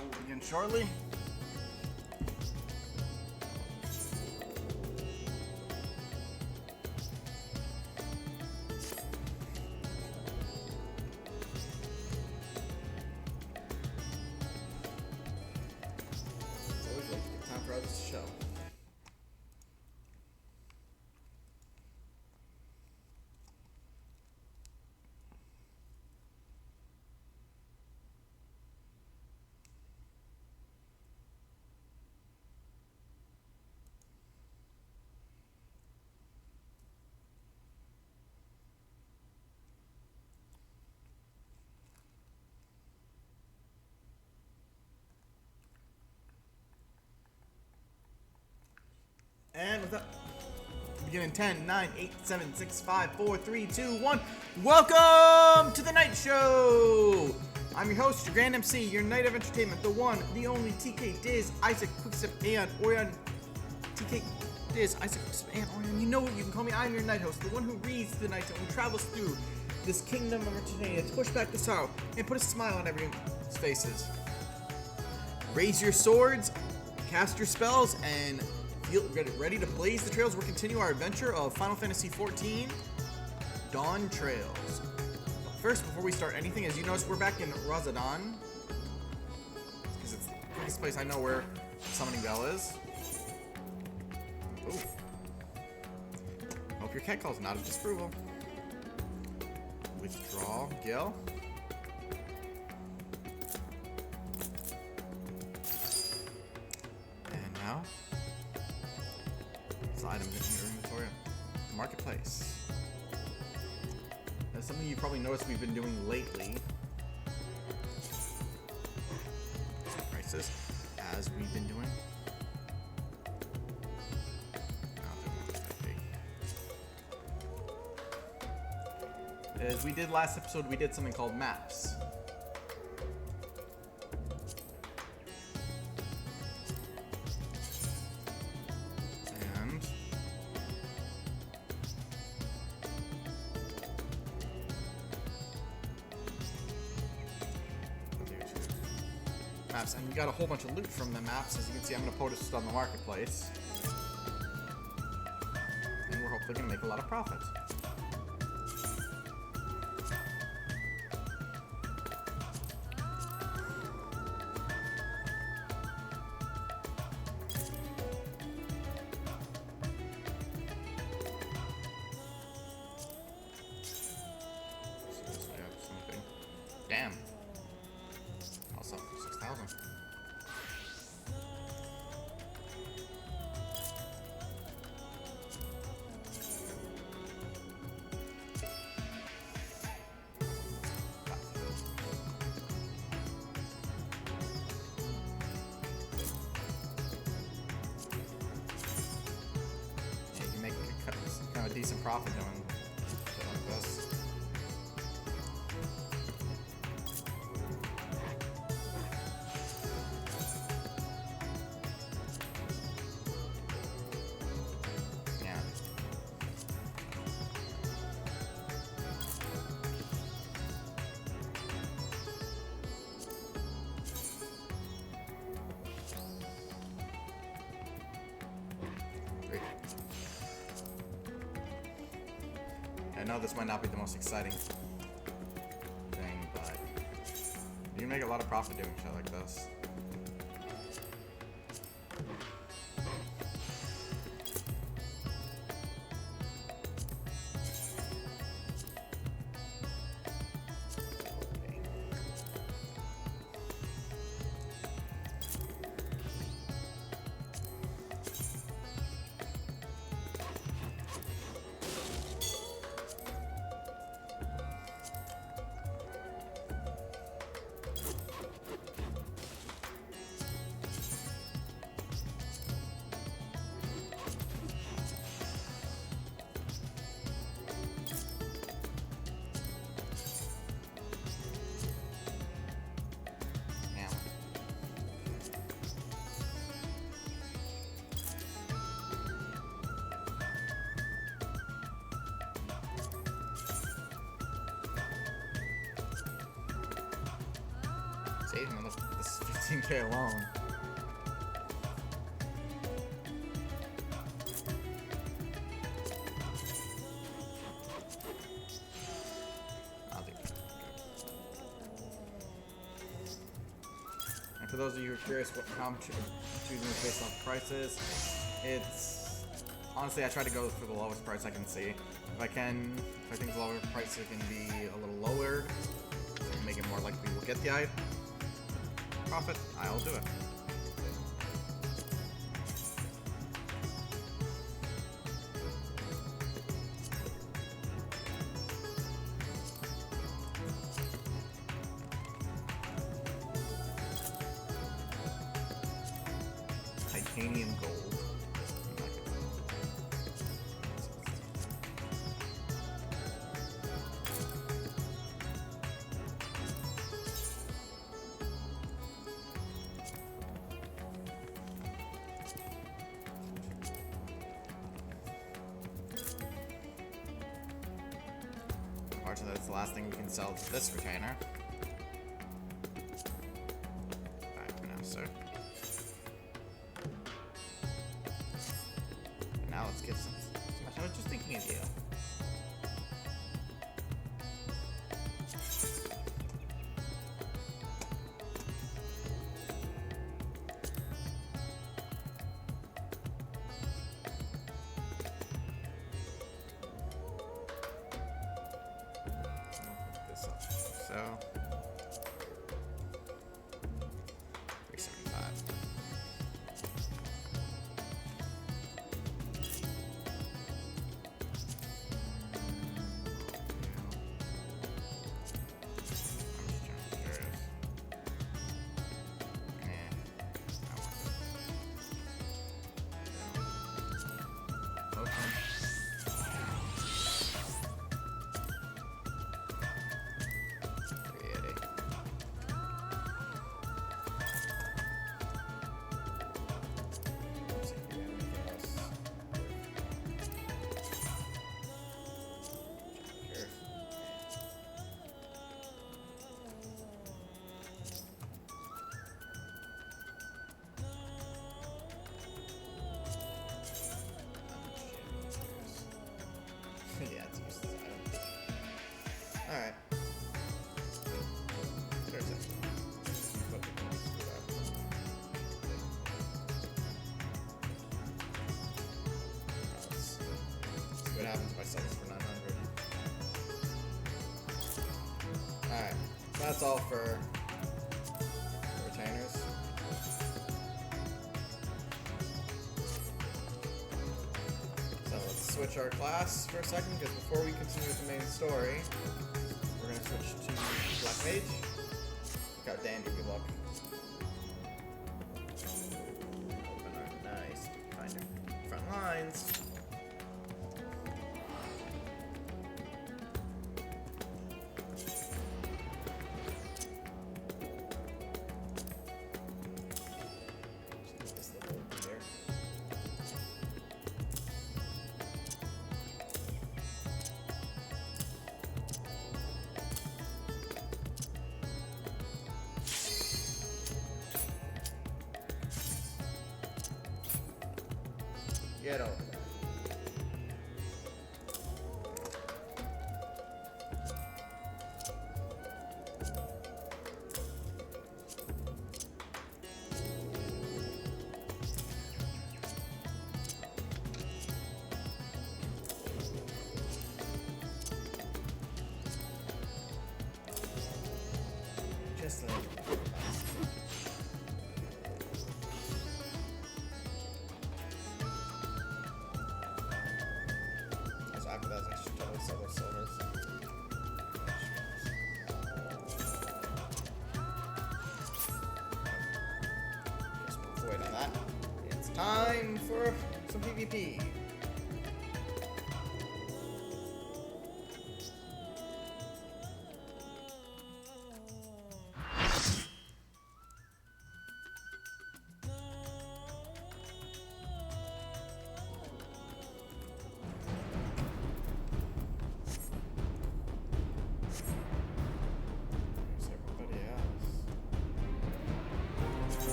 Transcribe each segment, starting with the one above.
show will begin shortly. It's always like time for others to show. And with that, beginning 10, 9, 8, 7, 6, 5, 4, 3, 2, 1. Welcome to the Night Show! I'm your host, your Grand MC, your Night of Entertainment, the one, the only TK Diz, Isaac, Quickstep, and Orion. TK Diz, Isaac, Quickstep, and Orion. You know what you can call me. I'm your Night Host, the one who reads the Night Show and travels through this kingdom of entertainment to push back the sorrow and put a smile on everyone's faces. Raise your swords, cast your spells, and ready to blaze the trails. We'll continue our adventure of Final Fantasy XIV, Dawntrails. But first, before we start anything, as you notice, we're back in Razadan, because it's the quickest place I know where Summoning Bell is. Ooh. Hope your cat call's not of disapproval. Withdraw, Gil. And now, items in your inventory. Marketplace. That's something you probably noticed we've been doing lately. Prices, as we've been doing. As we did last episode, we did something called maps. And we got a whole bunch of loot from the maps. As you can see, I'm going to post it on the marketplace. And we're hopefully going to make a lot of profit. Damn. I'll sell for 6,000. Yeah, you can make kind of a decent profit doing shit like this. I know this might not be the most exciting thing, but you make a lot of profit doing shit like this. just 15k alone. I'll do that. And for those of you who are curious how I'm choosing this based on prices, it's honestly I try to go for the lowest price I can see. If I think the lower price can be a little lower, so make it more likely we'll get the item. Profit, I'll do it. Titanium gold. Unfortunately, that's the last thing we can sell to this retainer. Bye for now, sir. And now let's get some. I was just thinking of you. So 375. Yeah, it's useless item. Alright. There's it. Let's see what happens if I sell this for 900. Alright. So that's all for retainers. Switch our class for a second, because before we continue with the main story, we're going to switch to Black Mage. Look how dandy we look. Open our nice, find our front lines. Get over that. Just like after that, I should totally sell those silvers. Just wait on that. It's time for some PvP.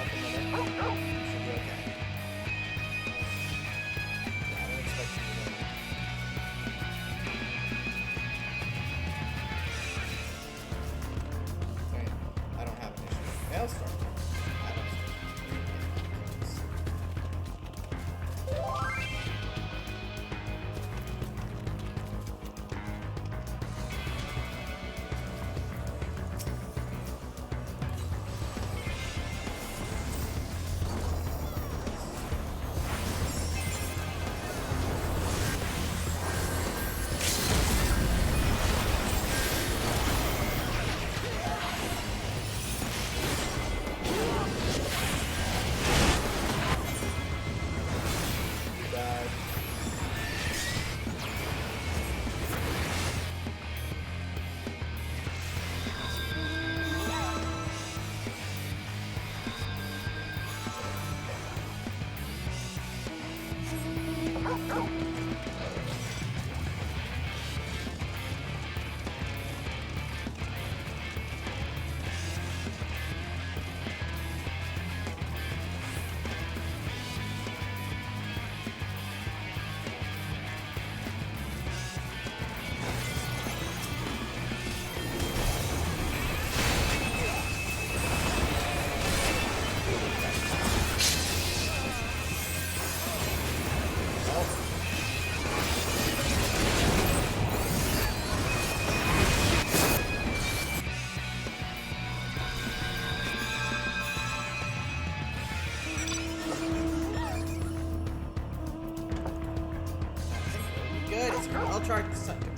nothing with it. Should be okay. Yeah, I don't expect you to win. Wait, I don't have an issue. Hailstorm. I don't good. I'll try the second.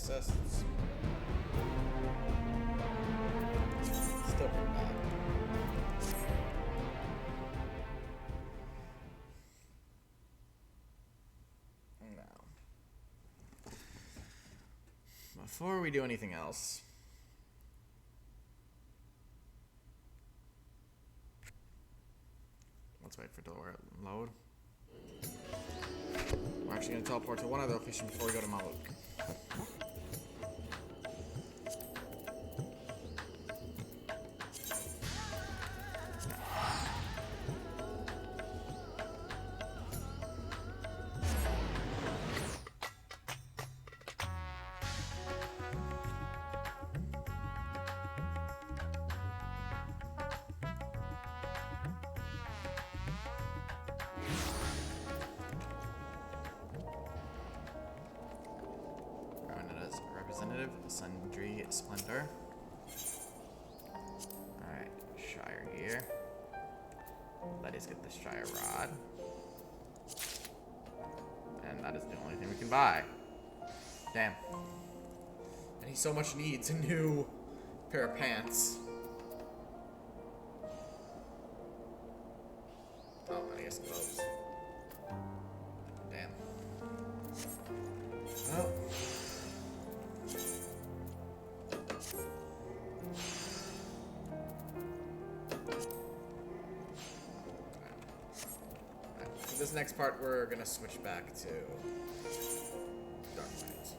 assists. Still pretty bad. Now, before we do anything else, let's wait for it to load. We're actually going to teleport to one other location before we go to Maluk. Sundry Splendor. Alright, Shire Gear. Let's get the Shire Rod. And that is the only thing we can buy. Damn. And he so much needs a new pair of pants. Oh, and I guess gloves. Damn. Well. This next part, we're gonna switch back to Dark Knight.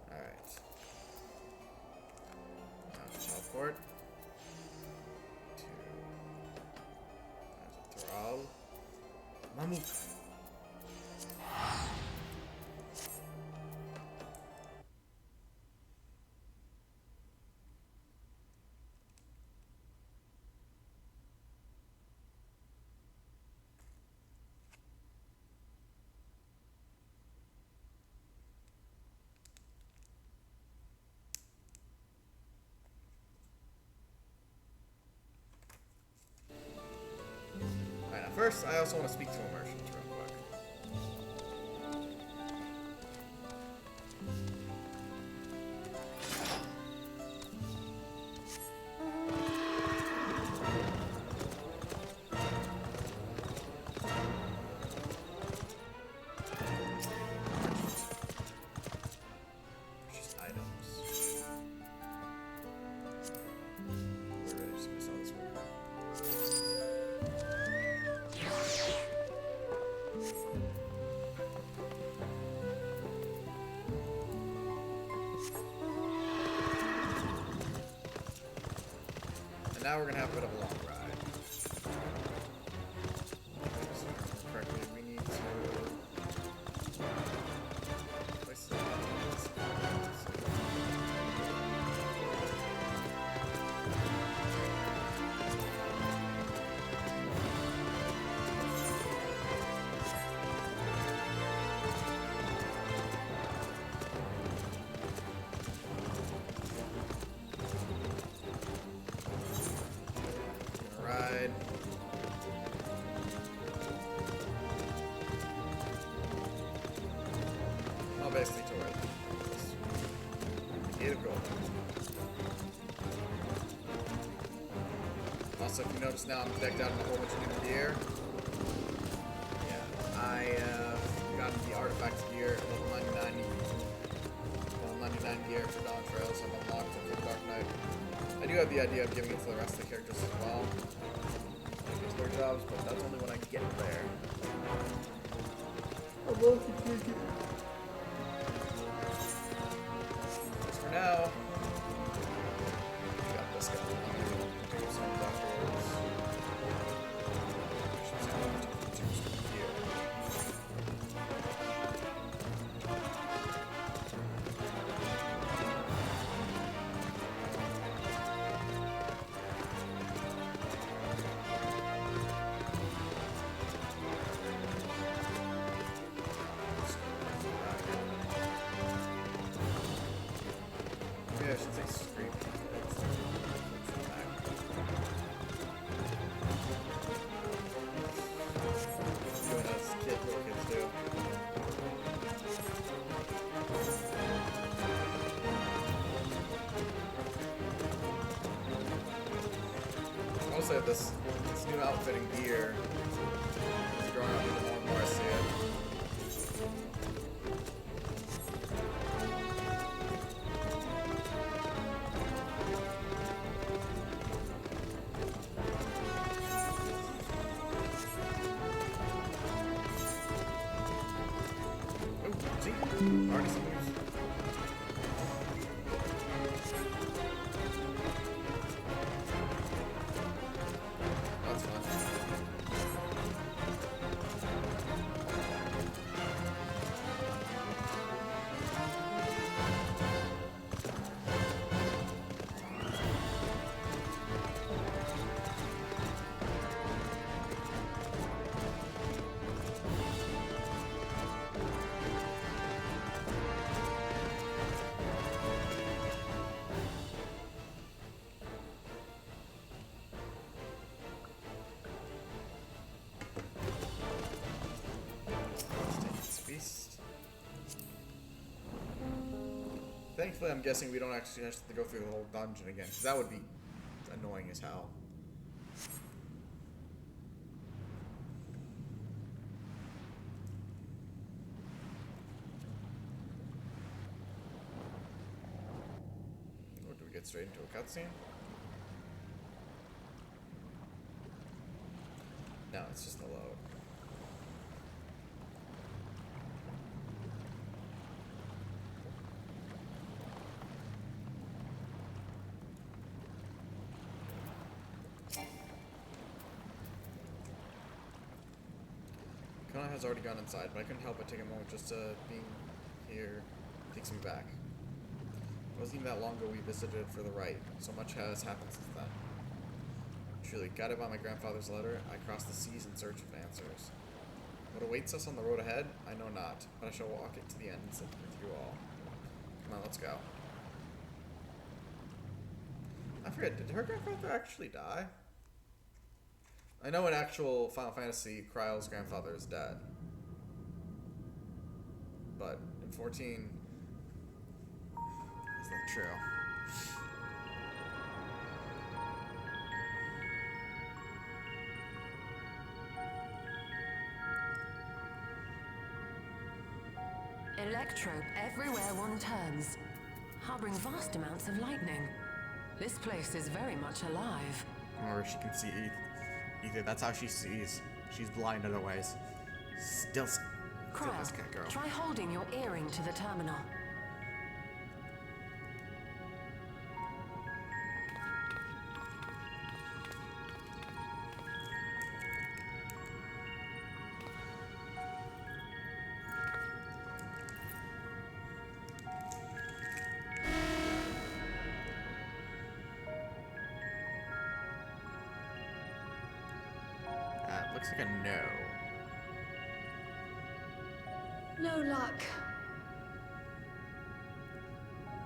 Alright. Now teleport to Thrall. Mamuk. First, I also want to speak to a merchant real quick. Purchase items. We're ready to sell this one. Now we're gonna have a bit of a long ride. If I remember correctly, we need to place this. Basically to where it gold. Also, if you notice now, I'm decked out in a whole bunch of new gear. Yeah, I got the artifact gear, level 99 gear for Dawntrail, so I've unlocked it for Dark Knight. I do have the idea of giving it to the rest of the characters as well. Get their jobs, but that's only when I get there. I'm looking to take it. For now, we got this guy. Pick up some doctors. Should see what we do here. honestly, with this new outfitting gear, it's growing up even more and more. I see it. Oh, see? Already some news. That's fun. Beast. Thankfully, I'm guessing we don't actually have to go through the whole dungeon again, because that would be annoying as hell. Or do we get straight into a cutscene? No, it's just a load. Kona has already gone inside, but I couldn't help but take a moment just being here takes me back. It wasn't even that long ago we visited for the rite. So much has happened since then. Truly, guided by my grandfather's letter, I crossed the seas in search of answers. What awaits us on the road ahead, I know not, but I shall walk it to the end and sit with you all. Come on, let's go. I forget, did her grandfather actually die? I know in actual Final Fantasy, Kryle's grandfather is dead. But in 14, is that true? Electrope everywhere one turns, harboring vast amounts of lightning. This place is very much alive. Or she can see either that's how she sees. She's blind otherwise. Still this cat girl. Try holding your earring to the terminal. Looks like a no. No luck.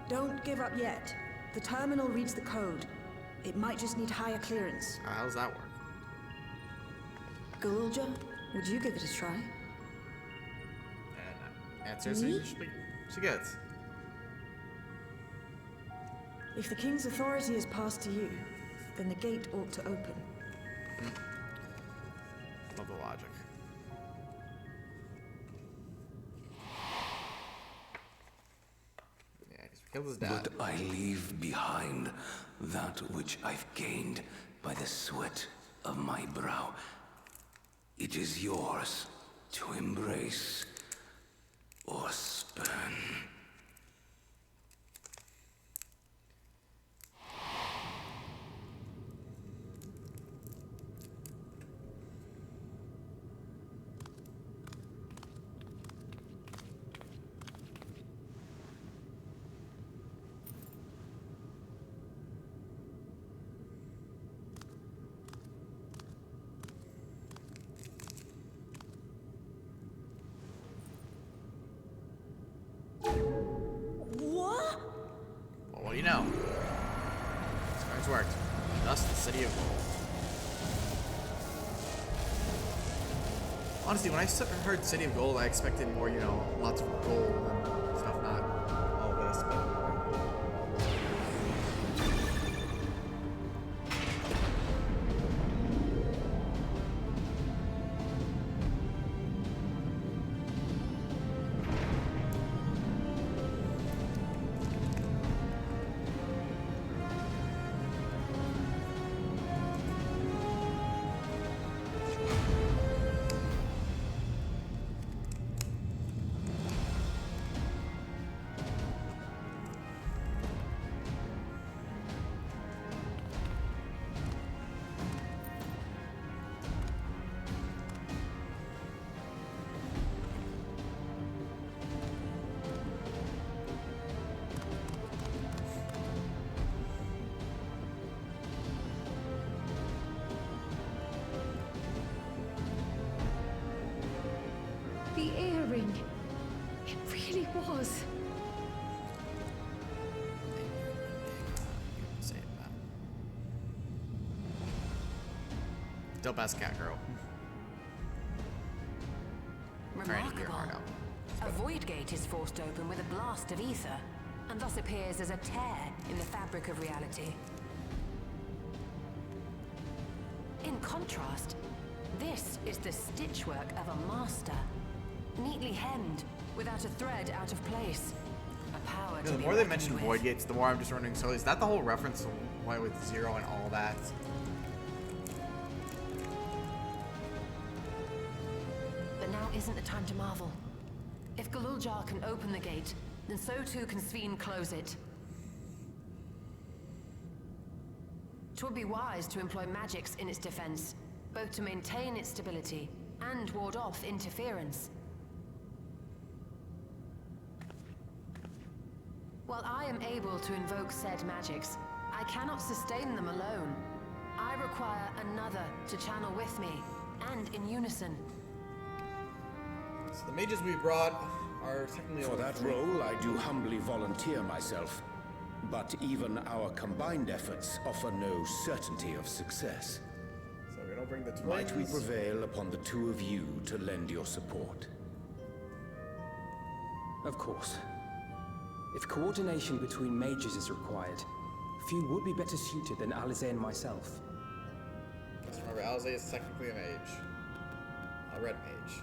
Don't give up yet. The terminal reads the code. It might just need higher clearance. How does that work? Gulja, would you give it a try? And answers she gets. If the king's authority is passed to you, then the gate ought to open. Love the logic. Yeah, I guess we killed his dad. But I leave behind that which I've gained by the sweat of my brow. It is yours to embrace or spurn. What do you know? This card's worked. Thus, the City of Gold. Honestly, when I heard City of Gold, I expected more, lots of gold and stuff, not all this, but... Dope ass cat girl. Trying to get her Remarkable. heart out. A void gate is forced open with a blast of ether, and thus appears as a tear in the fabric of reality. In contrast, this is the stitchwork of a master. Neatly hemmed, without a thread out of place. A power You to know, the be more they reckoned mention with. void gates, the more I'm just wondering, so is that the whole reference to why with Zero and all that? But now isn't the time to marvel. If Galuljar can open the gate, then so too can Sveen close it. 'Twould be wise to employ magics in its defense, both to maintain its stability and ward off interference. While I am able to invoke said magics, I cannot sustain them alone. I require another to channel with me, and in unison. So the mages we brought are technically For only that 3. role, I do humbly volunteer myself. But even our combined efforts offer no certainty of success. So we don't bring the twins. Might we prevail upon the two of you to lend your support? Of course. If coordination between mages is required, few would be better suited than Alize and myself. Just remember, Alize is technically a mage. A red mage.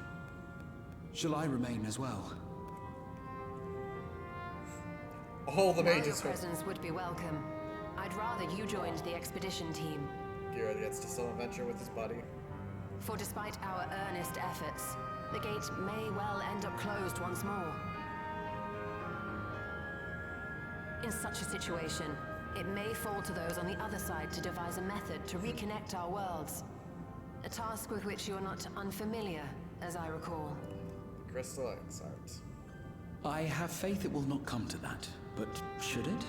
Shall I remain as well? All the While mages your are... presence would be welcome, I'd rather you joined the expedition team. Garrett gets to still adventure with his buddy. For despite our earnest efforts, the gate may well end up closed once more. In such a situation, it may fall to those on the other side to devise a method to reconnect our worlds. A task with which you are not unfamiliar, as I recall. Crystal Insight. I have faith it will not come to that, but should it?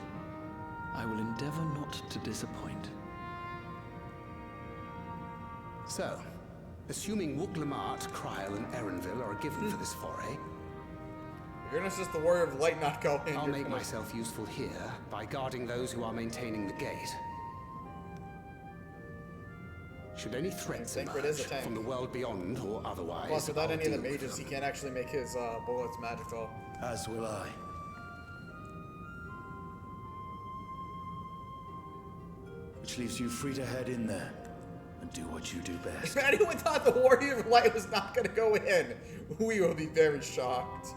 I will endeavor not to disappoint. So, assuming Wooklamart, Kryl, and Erenville are a given for this foray, You're gonna just the Warrior of Light not go in. I'll you're make gonna- myself useful here by guarding those who are maintaining the gate. Should any threats Sacred is a emerge tank. from the world beyond or otherwise, Plus, without I'll any of the deal with mages, he them. can't actually make his bullets magical. As will I. Which leaves you free to head in there and do what you do best. If anyone thought the Warrior of Light was not gonna go in, we will be very shocked.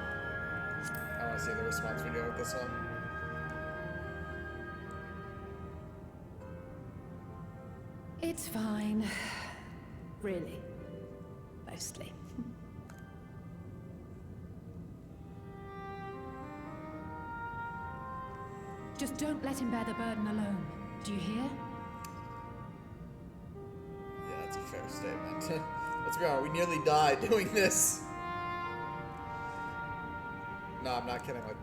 I want to see the response video with this one. It's fine. Really. Mostly. Just don't let him bear the burden alone. Do you hear? Yeah, that's a fair statement. Let's be honest, we nearly died doing this. No, I'm not kidding. Like,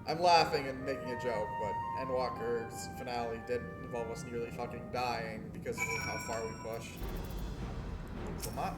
I'm laughing and making a joke, but Endwalker's finale did involve us nearly fucking dying because of how far we pushed. Thanks a lot.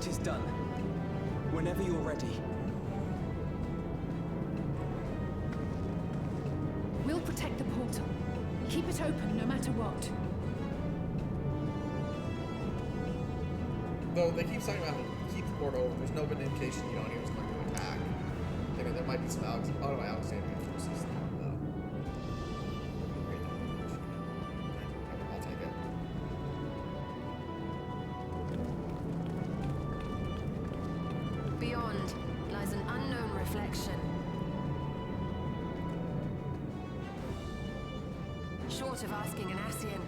Tis done. Whenever you're ready. We'll protect the portal. Keep it open no matter what. Though they keep talking about how to keep the portal open, there's no good indication Yoni was going to attack. I mean, there might be some Alexandrian forces, though. I'll take it. Beyond lies an unknown reflection. Short of asking an Ascian,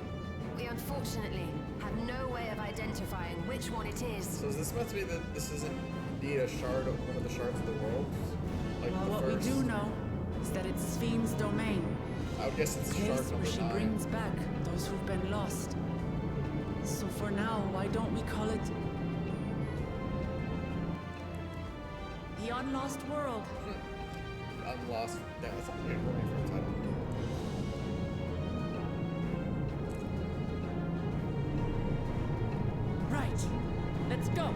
We unfortunately have no way of identifying which one it is. So is this meant to be that this isn't indeed a shard of one of the shards of the world? Like Well, the what first? we do know is that it's Fiend's domain. I would guess it's A shard place number where she 9. brings back those who've been lost. So for now, why don't we call it the Unlost World? Unlost. Yeah, that's a weird word for a title. Right. Let's go.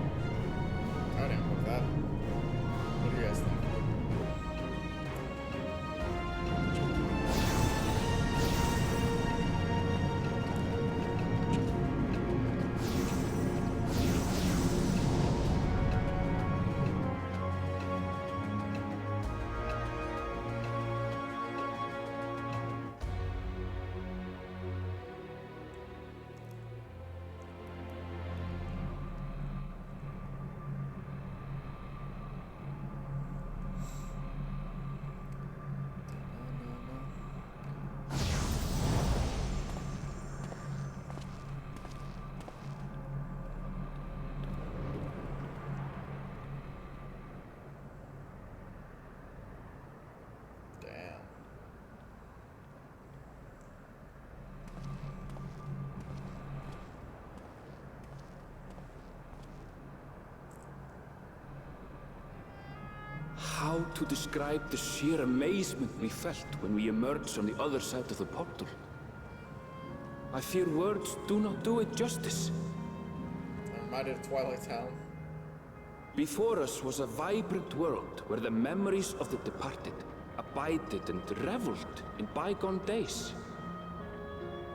I didn't know that. What do you guys think? Damn. How to describe the sheer amazement we felt when we emerged on the other side of the portal? I fear words do not do it justice. I'm reminded of Twilight Town. Before us was a vibrant world where the memories of the departed abided and reveled in bygone days.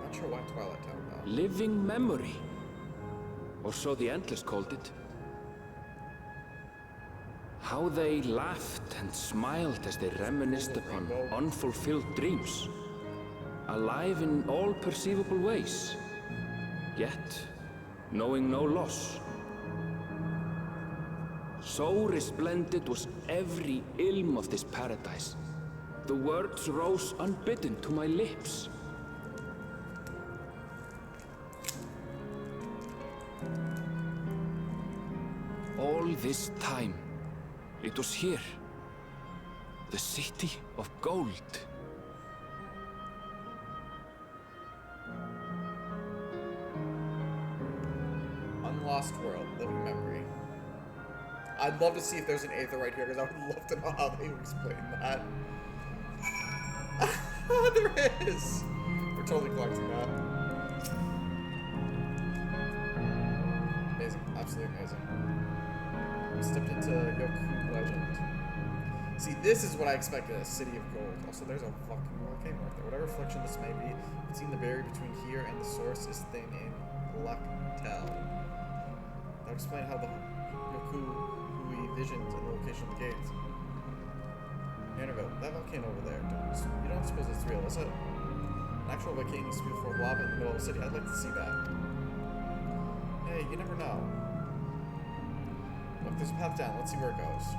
Not sure why Twilight Town though. Living memory. Or so the Endless called it. How they laughed and smiled as they reminisced upon unfulfilled dreams. Alive in all perceivable ways. Yet, knowing no loss. So resplendent was every ilm of this paradise. The words rose unbidden to my lips. All this time, it was here. The city of gold. Unlost World, Living Memory. I'd love to see if there's an Aether right here, because I would love to know how they would explain that. There is! We're totally collecting that. Amazing. Absolutely amazing. We stepped into Yoku Legend. See, this is what I expected, a city of gold. Also, there's a fucking volcano right there. Whatever reflection this may be, it seems the barrier between here and the source is thin in Blacktel. That would explain how the Yoku Hui visions and the location of the gates. Annabelle, that volcano over there, you don't suppose it's real, is it? An actual volcano spewed forth lava in the middle of the city. I'd like to see that. Hey, you never know. Look, there's a path down. Let's see where it goes.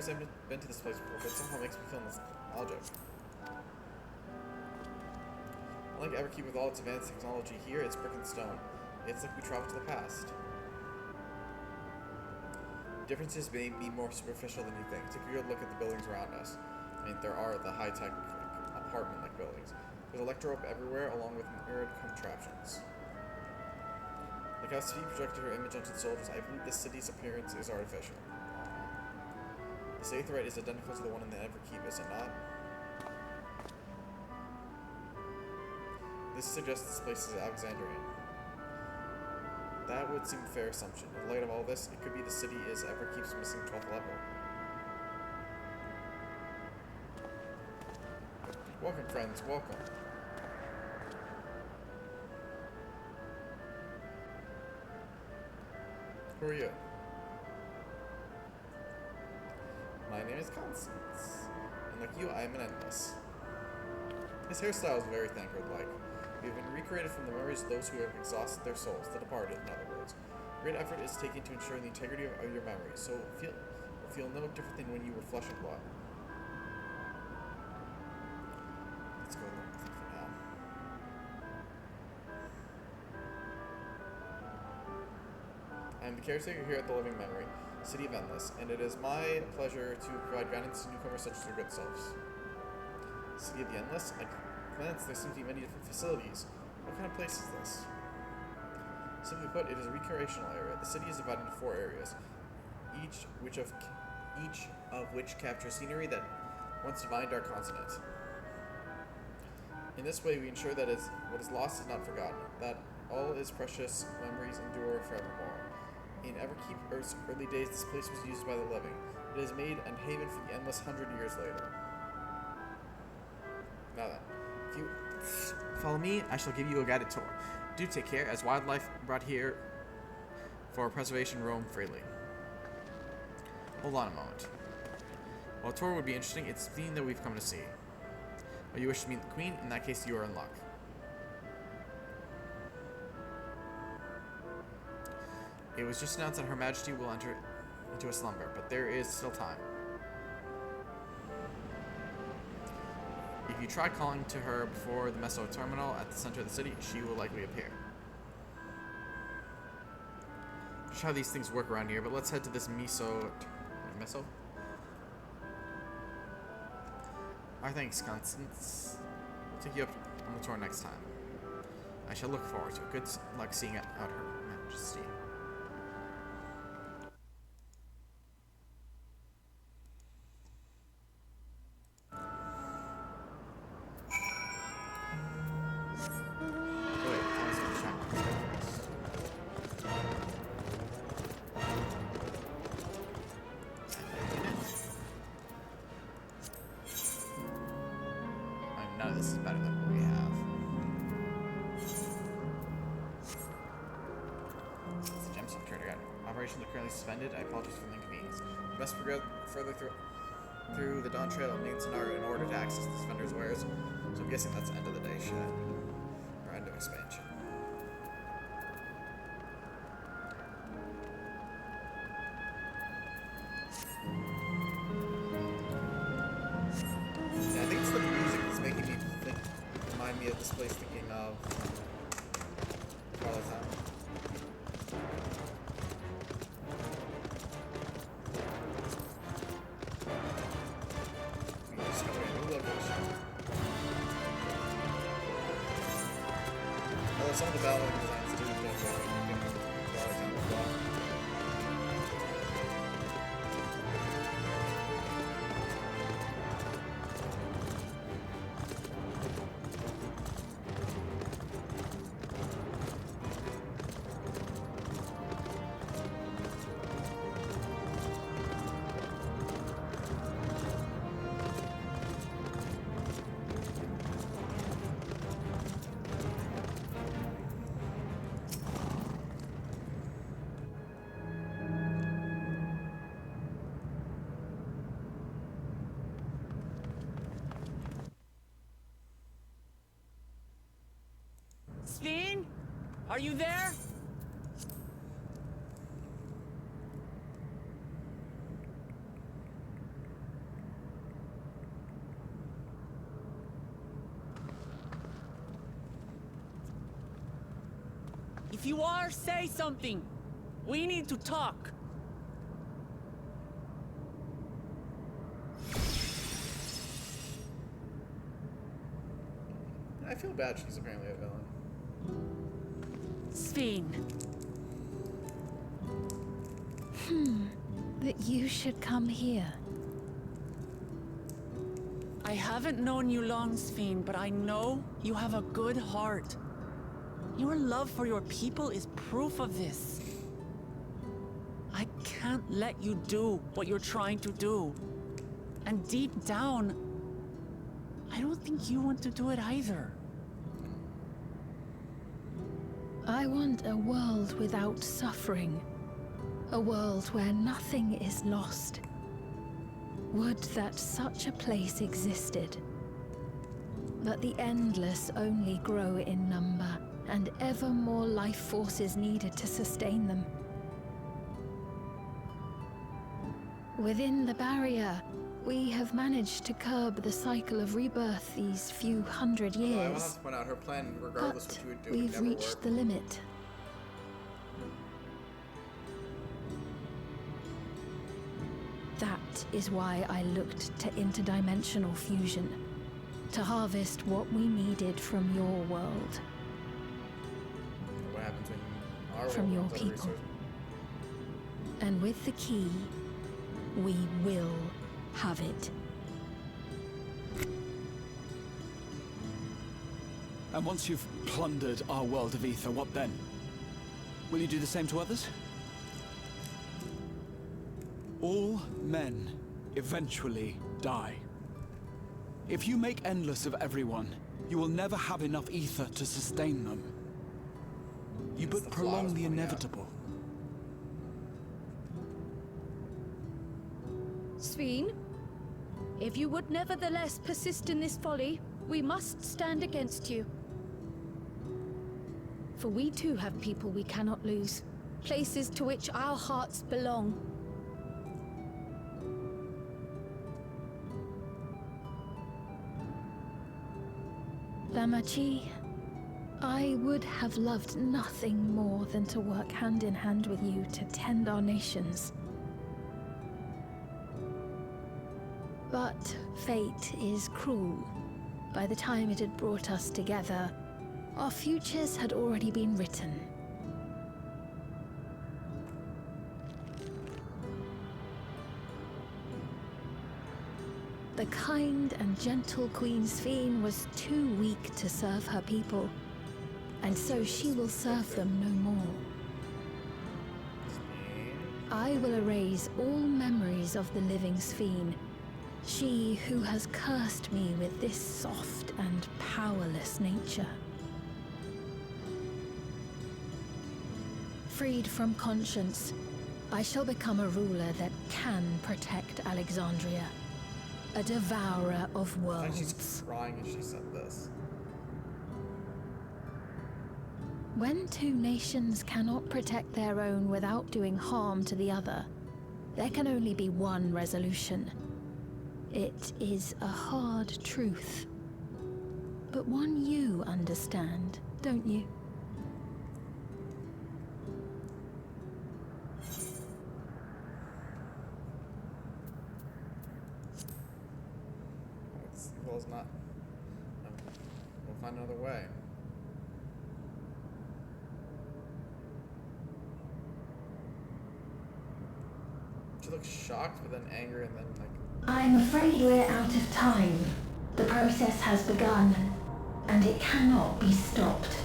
I've never been to this place before, but it somehow makes me feel nostalgic. Unlike Everkeep with all its advanced technology, here it's brick and stone. It's like we traveled to the past. Differences may be more superficial than you think. Take a good look at the buildings around us. I mean, there are the high-tech apartment-like buildings. There's electro-rope everywhere, along with mirrored contraptions. Like Like how Svi projected her image onto the soldiers, I believe this city's appearance is artificial. The Aetheryte is identical to the one in the Everkeep, is it not? This suggests this place is Alexandrian. That would seem a fair assumption. In light of all this, it could be the city is Everkeep's missing 12th level. Welcome, friends, welcome. Who are you? My name is Constance, and like you, I am an Endless. His hairstyle is very Thancred-like. We have been recreated from the memories of those who have exhausted their souls, the departed, in other words. Great effort is taken to ensure the integrity of your memories, so feel no different than when you were flesh and blood. Let's go along with it for now. I am the caretaker here at the Living Memory, City of Endless, and it is my pleasure to provide guidance to newcomers such as your good selves. City of the Endless? At glance, there seem to be many different facilities. What kind of place is this? Simply put, it is a recreational area. The city is divided into 4 areas, each of which captures scenery that once defined our continent. In this way, we ensure that what is lost is not forgotten, that all its precious memories endure forevermore. In Everkeep Earth's early days, this place was used by the living. It is made a haven for the Endless 100 years later. Now then, if you follow me, I shall give you a guided tour. Do take care, as wildlife brought here for preservation roam freely. Hold on a moment. While a tour would be interesting, it's the theme that we've come to see. Oh, you wish to meet the Queen? In that case, you are in luck. It was just announced that Her Majesty will enter into a slumber, but there is still time. If you try calling to her before the Meso terminal at the center of the city, she will likely appear. Just how these things work around here, but let's head to this Meso? Our thanks, Constance. We'll take you up on the tour next time. I shall look forward to it. Good luck seeing out Her Majesty. This is better than what we have. It's the gemstone trader. Operations are currently suspended. I apologize for the inconvenience. We must progress further through the Dawntrail and Knightshow in order to access this vendor's wares. So I'm guessing that's the end of the day shit. Or end of expansion. Yeah, I think it's the music that's making me remind me of this place thinking of Twilight Town. We discover a new location. Although some of the battling designs do look like Twilight Town as well. Sven? Are you there? If you are, say something. We need to talk. I feel bad she's apparently a villain. Sven, that you should come here. I haven't known you long, Sphene, but I know you have a good heart. Your love for your people is proof of this. I can't let you do what you're trying to do. And deep down, I don't think you want to do it either. I want a world without suffering. A world where nothing is lost. Would that such a place existed. But the endless only grow in number, and ever more life force is needed to sustain them. Within the barrier, we have managed to curb the cycle of rebirth these few hundred years. I will have to point out her plan, regardless But what you would do, we've would never reached work. the limit. That is why I looked to interdimensional fusion, to harvest what we needed from your world, What happens when our from world your runs out of people. resources? And with the key, we will have it. And once you've plundered our world of ether, what then? Will you do the same to others? All men eventually die. If you make endless of everyone, you will never have enough ether to sustain them. You That's but the flaw I was prolong the pointing out. inevitable. Sphene, if you would nevertheless persist in this folly, we must stand against you. For we too have people we cannot lose, places to which our hearts belong. Damachi, I would have loved nothing more than to work hand in hand with you to tend our nations. But fate is cruel. By the time it had brought us together, our futures had already been written. The kind and gentle Queen Sphene was too weak to serve her people, and so she will serve them no more. I will erase all memories of the living Sphene, she who has cursed me with this soft and powerless nature. Freed from conscience, I shall become a ruler that can protect Alexandria. A devourer of I think worlds. she's crying as she said this. When two nations cannot protect their own without doing harm to the other, there can only be one resolution. It is a hard truth, but one you understand, don't you? Well, it's not. We'll find another way. She looks shocked, but then angry, and then like. I'm afraid we're out of time. The process has begun, and it cannot be stopped.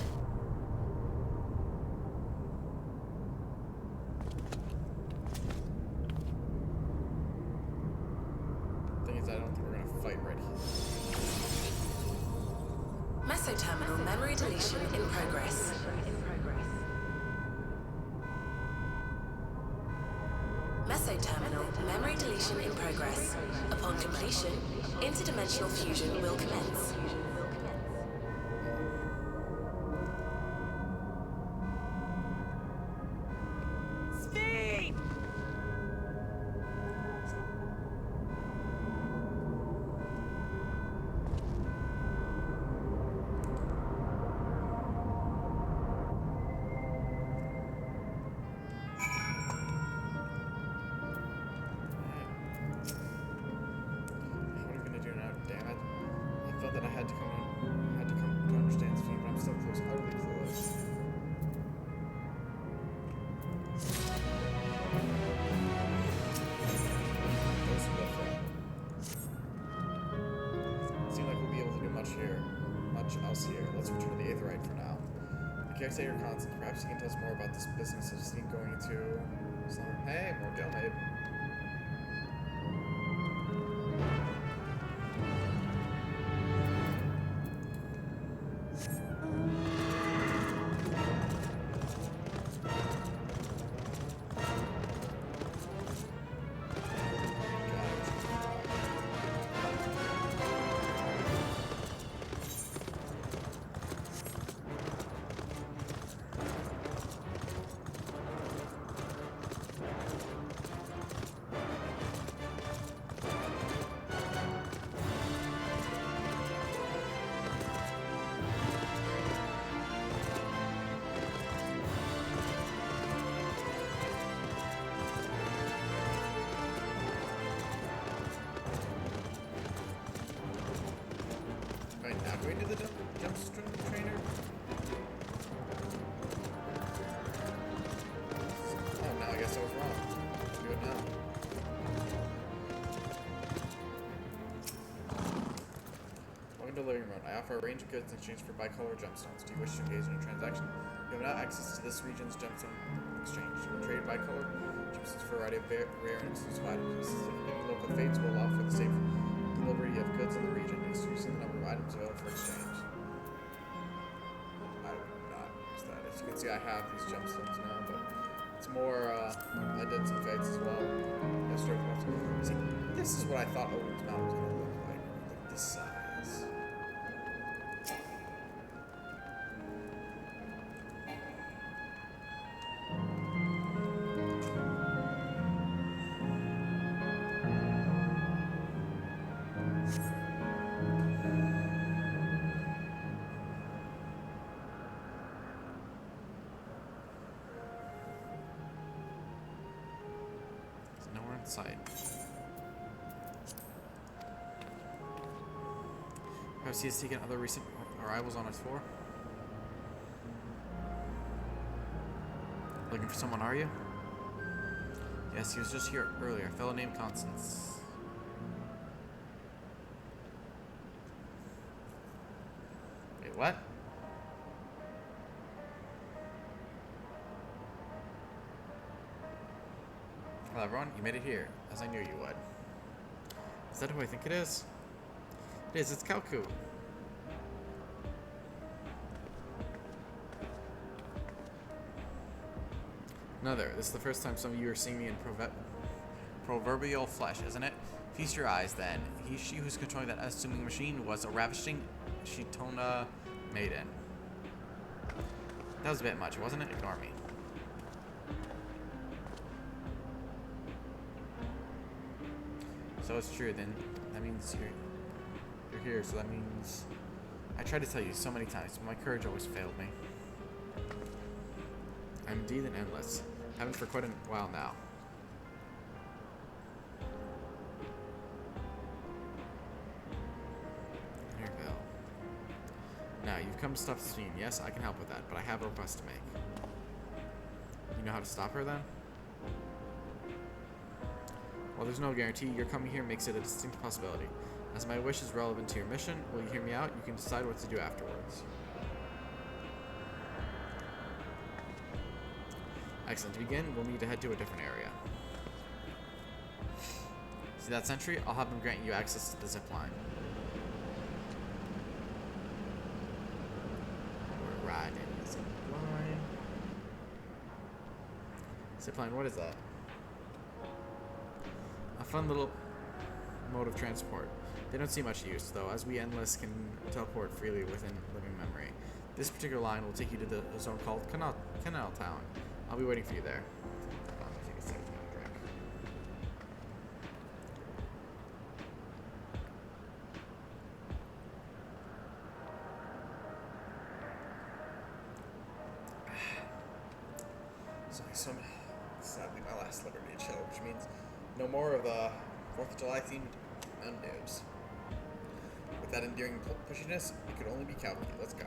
Thing is, I don't think we're gonna fight right here. Mesoterminal memory deletion in progress. Mesoterminal memory deletion in progress. Upon completion, interdimensional fusion will commence. Sphene! What are we gonna do now? Damn it! I thought that I had to come to understand Sphene, but I'm so close, utterly clueless. Caretaker Constance, perhaps you can tell us more about this business of Steam going into summer. Hey, more donate. Now going to the jump trainer. Oh no, I guess I was wrong. Let's do it now. Welcome to Living Room. I offer a range of goods in exchange for bicolor gemstones. Do you wish to engage in a transaction? You have now access to this region's gemstone exchange. You will trade bicolor gemstones for a variety of rare and exclusive items. Specifically, local fates will allow for the safe delivery of goods in the region, increasing the number of items available for exchange. I would not use that. As you can see, I have these gemstones now, but it's more, I did some fates as well. See, this is what I thought Odin's Mountain was going to look like. Like this size. Sight. Perhaps he has taken other recent arrivals on his floor. Looking for someone, are you? Yes, he was just here earlier. A fellow named Constance. Wait, what? Hello everyone, you made it here, as I knew you would. Is that who I think it is? It is, it's Kalku. Another, this is the first time some of you are seeing me in proverbial flesh, isn't it? Feast your eyes then. She who's controlling that unassuming machine was a ravishing Shitona maiden. That was a bit much, wasn't it? Ignore me. So it's true, then that means you're here, so that means I tried to tell you so many times, but my courage always failed me. I'm indeed an endless. Haven't for quite a while now. Here we go. Now, you've come to stop this machine. Yes, I can help with that, but I have a request to make. You know how to stop her, then? While there's no guarantee, your coming here makes it a distinct possibility. As my wish is relevant to your mission, will you hear me out? You can decide what to do afterwards. Excellent. To begin, we'll need to head to a different area. See that sentry? I'll have them grant you access to the zip line. We're riding the zip line. Zip line, what is that? A fun little mode of transport. They don't see much use, though, as we Endless can teleport freely within living memory. This particular line will take you to the zone called Canal Town. I'll be waiting for you there. Take a second to have a drink. So sadly my last Liberty show, which means no more of the 4th of July themed undos. With that endearing pushiness, it could only be Kalki. Let's go.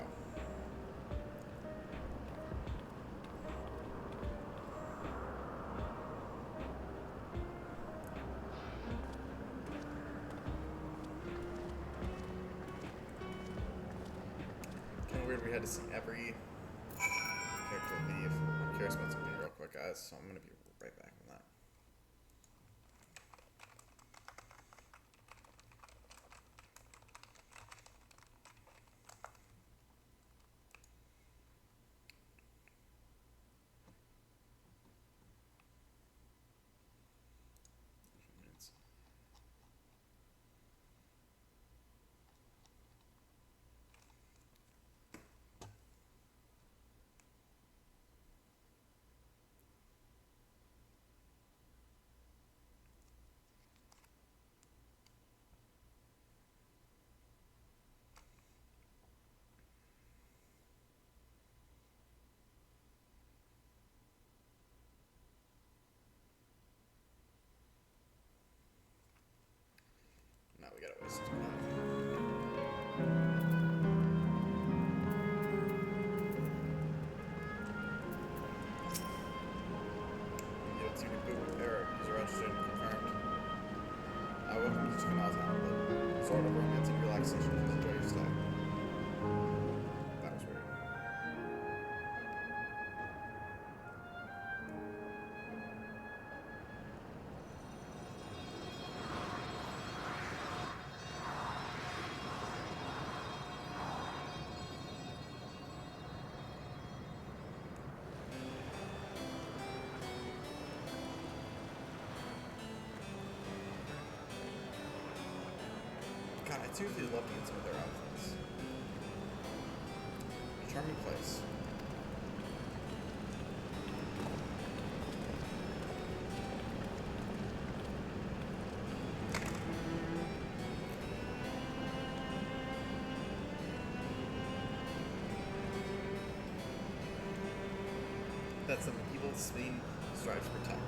Kind of weird we had to see every curious about something real quick, guys, so I'm gonna be right back on that. Now we gotta waste time. Yield to boot error. User registered and confirmed. Welcome to Knightshow. Sort of romance and relaxation. Please enjoy your stay. That was weird. God, I too feel love to get some of their outfits. A charming place. That's something evil Spain strives to protect.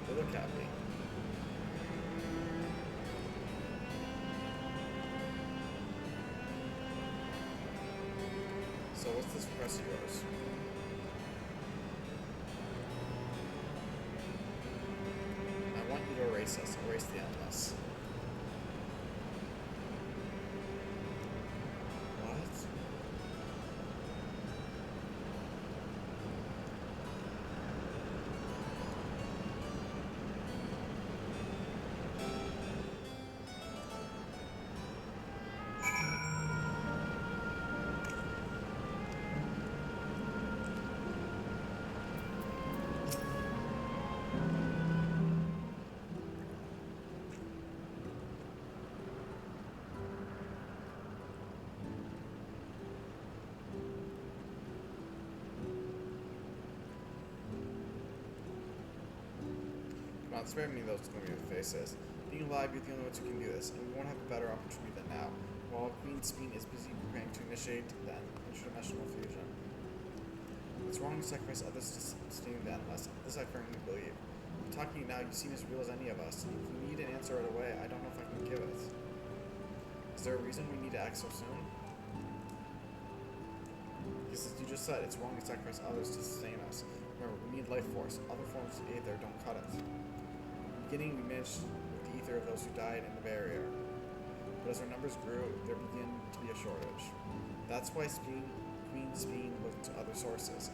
They look happy. So what's this request of yours? I want you to erase us. Erase the endless. What? Come on, spare me those gloomy faces. Being alive, you're the only ones who can do this, and we won't have a better opportunity than now, while Queen Speen is busy preparing to initiate the interdimensional fusion. It's wrong to sacrifice others to sustain the endless. This I firmly believe. Talking now, you seem as real as any of us. If you need an answer right away, I don't know if I can give it. Is there a reason we need to act so soon? Because as you just said, it's wrong to sacrifice others to sustain us. Remember, we need life force. Other forms of aether don't cut it. In the beginning, we managed with the ether of those who died in the barrier. But as our numbers grew, there began to be a shortage. That's why Queen Speen looked to other sources.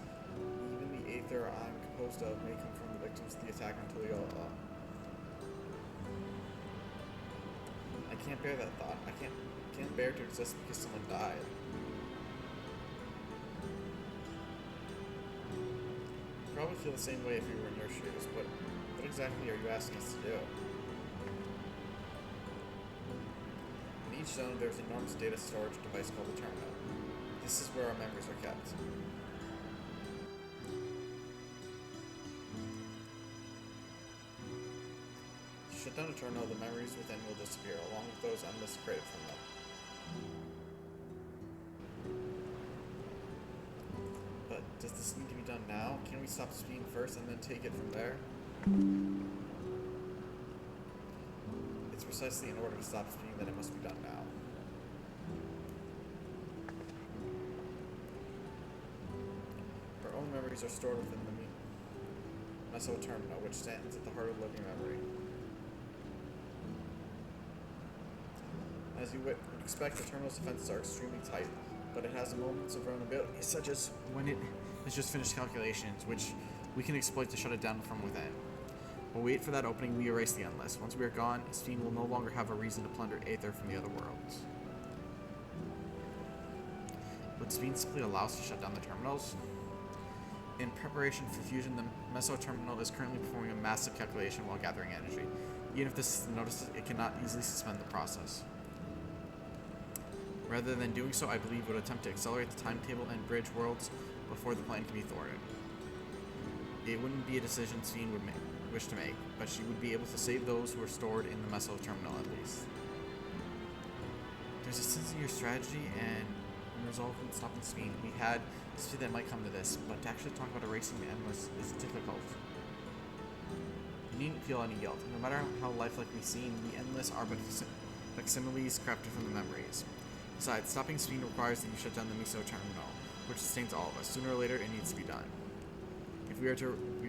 Even the aether I'm composed of may come from the victims of the attack on Tuliola. I can't bear that thought. I can't bear to exist because someone died. You'd probably feel the same way if you were in your shoes, but what exactly are you asking us to do? In each zone, there's an enormous data storage device called the terminal. This is where our memories are kept. Shut down the terminal, the memories within will disappear, along with those endless created from them. But does this need to be done now? Can we stop Speen first and then take it from there? It's precisely in order to stop Speen that it must be done now. Our own memories are stored within the Meso terminal, which stands at the heart of living memory. As you would expect, the terminal's defenses are extremely tight, but it has moments of vulnerability, such as when it has just finished calculations, which we can exploit to shut it down from within. While we wait for that opening, we erase the Endless. Once we are gone, Sphene will no longer have a reason to plunder Aether from the other worlds. Would Sphene simply allow us to shut down the terminals? In preparation for fusion, the Meso terminal is currently performing a massive calculation while gathering energy. Even if this system notices, it cannot easily suspend the process. Rather than doing so, I believe would attempt to accelerate the timetable and bridge worlds before the plan can be thwarted. It wouldn't be a decision Sphene would wish to make, but she would be able to save those who are stored in the Meso terminal at least. There's a sincere strategy and resolve in stopping Sphene. We had see that might come to this, but to actually talk about erasing the Endless is difficult. You needn't feel any guilt. No matter how lifelike we seem, the Endless are but facsimiles crafted from the memories. Besides, stopping Sphene requires that you shut down the Meso terminal, which sustains all of us. Sooner or later, it needs to be done. If we are to be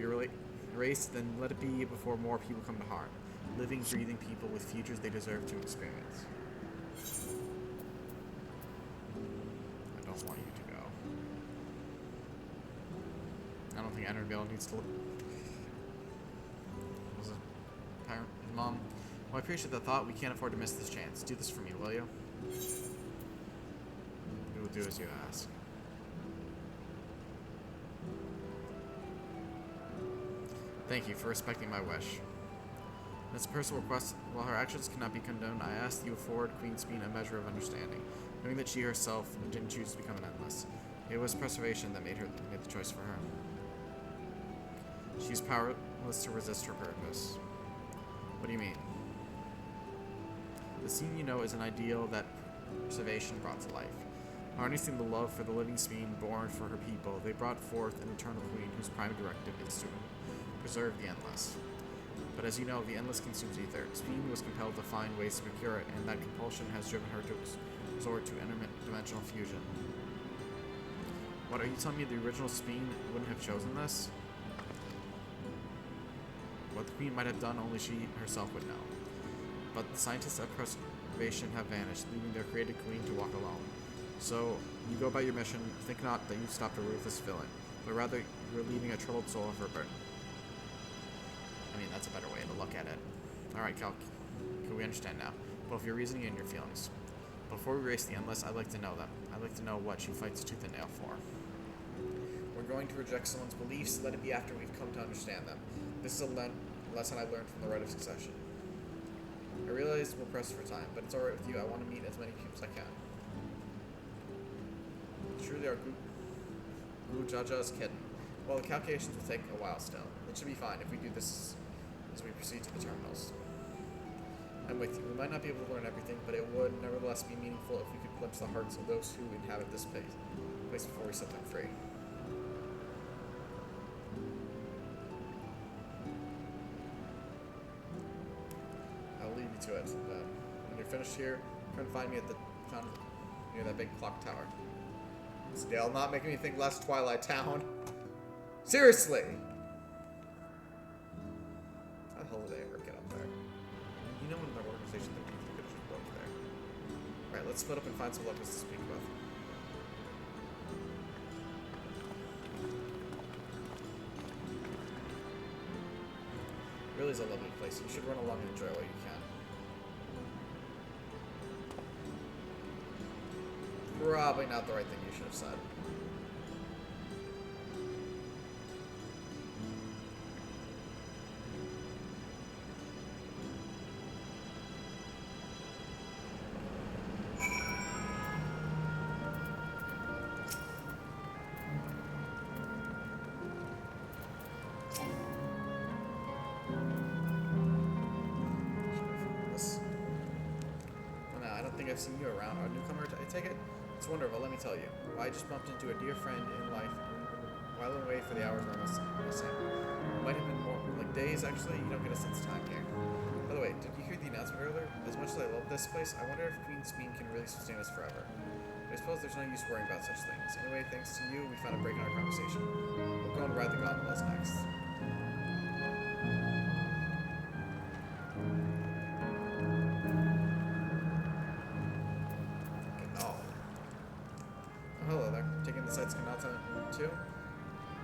erased, then let it be before more people come to harm. Living, breathing people with futures they deserve to experience. I don't want you to go. I don't think Annabelle needs to look. Was it parent? Mom? Well, I appreciate the thought. We can't afford to miss this chance. Do this for me, will you? We will do as you ask. Thank you for respecting my wish. As a personal request, while her actions cannot be condoned, I ask you afford Queen Sphene a measure of understanding, knowing that she herself didn't choose to become an Endless. It was preservation that made the choice for her. She is powerless to resist her purpose. What do you mean? The scene you know is an ideal that preservation brought to life. Harnessing the love for the living Sphene born for her people, they brought forth an eternal queen whose prime directive is to preserve the Endless. But as you know, the Endless consumes Aether. Sphene was compelled to find ways to procure it, and that compulsion has driven her to resort to interdimensional fusion. What, are you telling me the original Sphene wouldn't have chosen this? What the Queen might have done, only she herself would know. But the scientists at Preservation have vanished, leaving their created Queen to walk alone. So, you go about your mission, think not that you stopped a ruthless villain, but rather you're leaving a troubled soul of her burden. I mean, that's a better way to look at it. Alright, Calc. We understand now, both your reasoning and your feelings. Before we race the Endless, I'd like to know them. I'd like to know what she fights tooth and nail for. We're going to reject someone's beliefs, let it be after we've come to understand them. This is a lesson I learned from the Rite of Succession. I realize we're pressed for time, but it's alright with you. I want to meet as many people as I can. Truly, our Guru Jaja is kidding. Well, the calculations will take a while still. It should be fine if we do this as we proceed to the terminals. I'm with you. We might not be able to learn everything, but it would nevertheless be meaningful if we could glimpse the hearts of those who inhabit this place before we set them free. I'll leave you to it. When you're finished here, try and find me at the fountain near that big clock tower. Still not making me think less Twilight Town. Seriously! How the hell did they ever get up there? You know, in their organization, they could have just broke there. Alright, let's split up and find some locals to speak with. Really is a lovely place. You should run along and enjoy what you can. Probably not the right thing you should have said. I've seen you around. Our newcomer, I take it? It's wonderful, let me tell you. I just bumped into a dear friend in life while away for the hours we're missing. It might have been more, like days actually. You don't get a sense of time here. By the way, did you hear the announcement earlier? As much as I love this place, I wonder if Queen Sphene can really sustain us forever. I suppose there's no use worrying about such things. Anyway, thanks to you, we found a break in our conversation. We'll go and ride the gondolas next.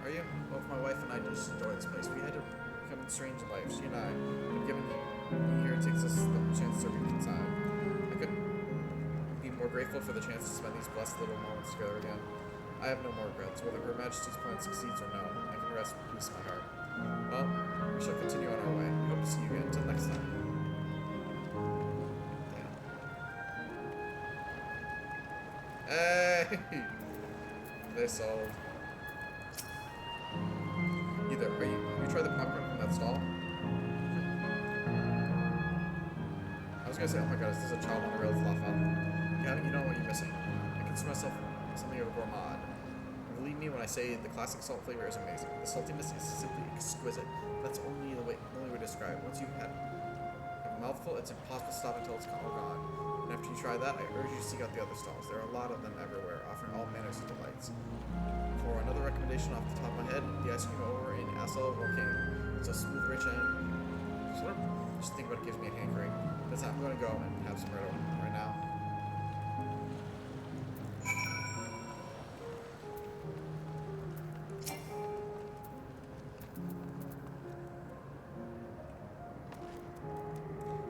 Are you? Both my wife and I just adore this place. We had to become in strange lives. She and I have given here takes us the chance to reconcile. I couldn't be more grateful for the chance to spend these blessed little moments together again. I have no more regrets. Whether Her Majesty's plan succeeds or no, I can rest with peace in my heart. Well, we shall continue on our way. We hope to see you again. Until next time. Hey! They sold. Either. Have you tried the popcorn from that stall? I was gonna say, oh my god, is this a child on the rails laugh out? You know what you're missing. I consider myself something of a gourmand. And believe me when I say the classic salt flavor is amazing. The saltiness is simply exquisite. That's only the only way to describe it. Once you've had a mouthful, it's impossible to stop until it's all gone. And after you try that, I urge you to seek out the other stalls. There are a lot of them everywhere, offering all manners of delights. For another recommendation off the top of my head, the ice cream over in Assault Volcano. It's a smooth, rich, and sort of just think about it gives me a hankering. That's not, I'm going to go and have some right now.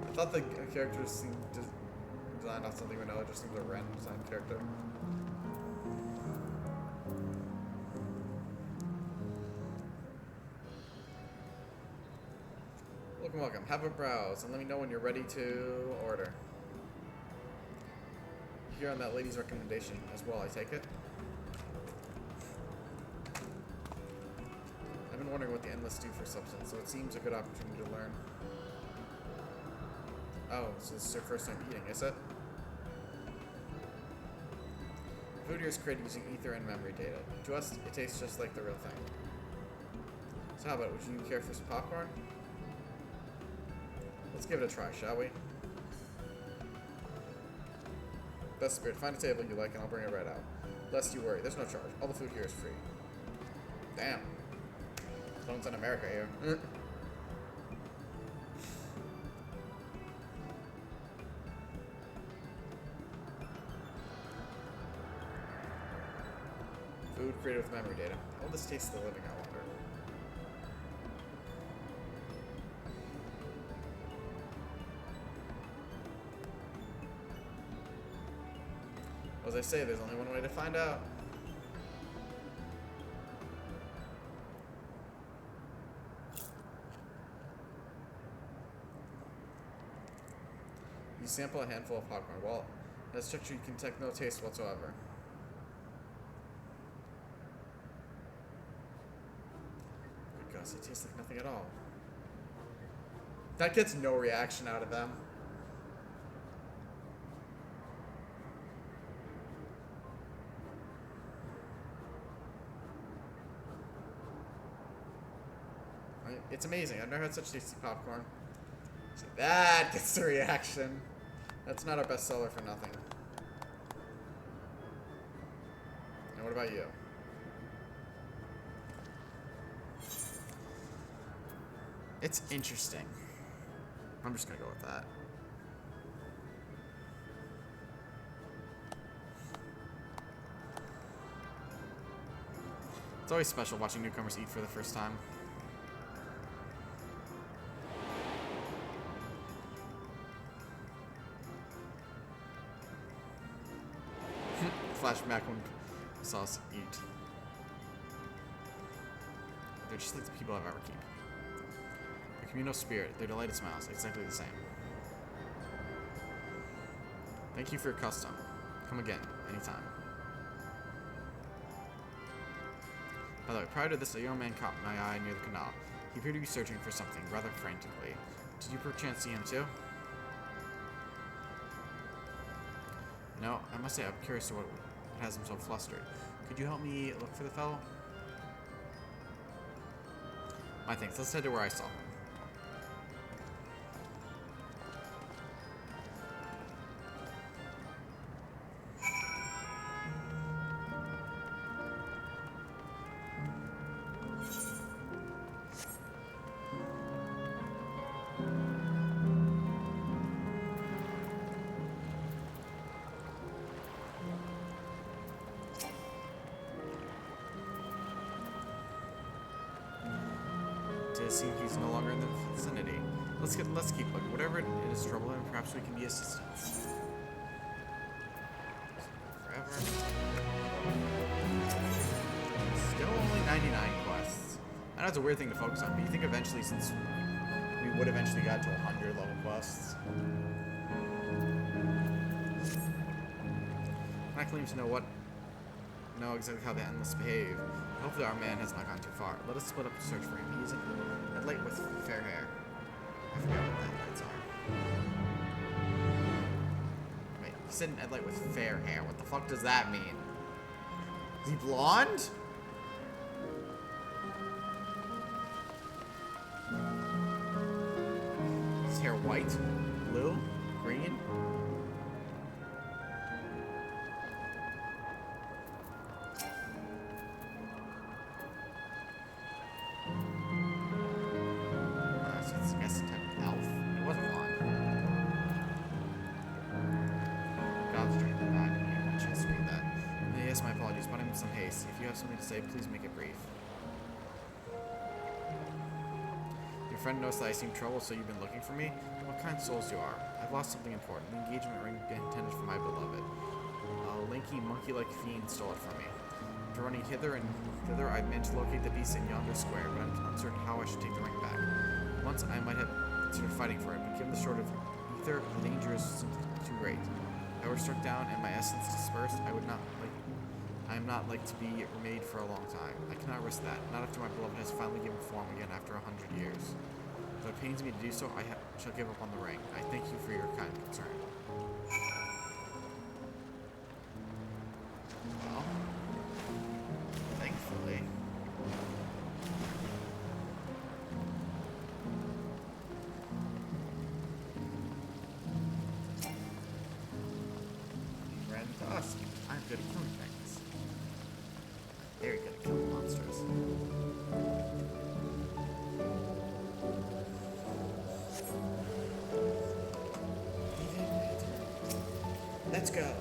I thought the characters seemed designed off something vanilla, just seems a random design character. Welcome. Have a browse and let me know when you're ready to order. Here on that lady's recommendation as well, I take it. I've been wondering what the endless do for substance, so it seems a good opportunity to learn. Oh, so this is your first time eating, is it? Food here is created using ether and memory data. To us, it tastes just like the real thing. So how about it? Would you care for some popcorn? Let's give it a try, shall we? Best spirit, find a table you like and I'll bring it right out. Lest you worry, there's no charge. All the food here is free. Damn. Phone's in America here. Food created with memory data. How will this taste the living, I wonder? As I say, there's only one way to find out. You sample a handful of popcorn. Well, in that structure you can detect no taste whatsoever. Good gosh, it tastes like nothing at all. That gets no reaction out of them. It's amazing. I've never had such tasty popcorn. See, that gets the reaction. That's not our best seller for nothing. And what about you? It's interesting. I'm just gonna go with that. It's always special watching newcomers eat for the first time. Flashback when I saw us eat. They're just like the people I've ever keep. Their communal spirit, their delighted smiles, exactly the same. Thank you for your custom. Come again, anytime. By the way, prior to this, a young man caught my eye near the canal. He appeared to be searching for something, rather frantically. Did you perchance see him too? No, I must say I'm curious to what has him so flustered. Could you help me look for the fellow? My thanks. Let's head to where I saw him. to see he's no longer in the vicinity. Let's keep looking. Whatever it is troubling him, perhaps we can be assistance. Forever. Still only 99 quests. I know it's a weird thing to focus on, but you think eventually, since we would eventually got to 100 level quests. I claim to know exactly how the endless behave. Hopefully our man has not gone too far. Let us split up to search for him. He is a late with fair hair. I forget what that lights are. Wait, he said an light with fair hair. What the fuck does that mean? Is he blonde? Is his hair white? Blue? Green? Some haste. If you have something to say, please make it brief. Your friend knows that I seem troubled, so you've been looking for me? What kind of souls you are? I've lost something important. The engagement ring intended for my beloved. A lanky, monkey-like fiend stole it from me. After running hither and thither, I managed to locate the beast in yonder square, but I'm uncertain how I should take the ring back. Once I might have considered fighting for it, but given the short of ether, the danger is simply too great. If I were struck down and my essence dispersed, I am not like to be remade for a long time. I cannot risk that, not after my beloved has finally given form again after 100 years. Though it pains me to do so, I shall give up on the ring. I thank you for your kind concern. Well, thankfully. He ran to us. I'm good at killing things. Very good at killing monsters. Let's go.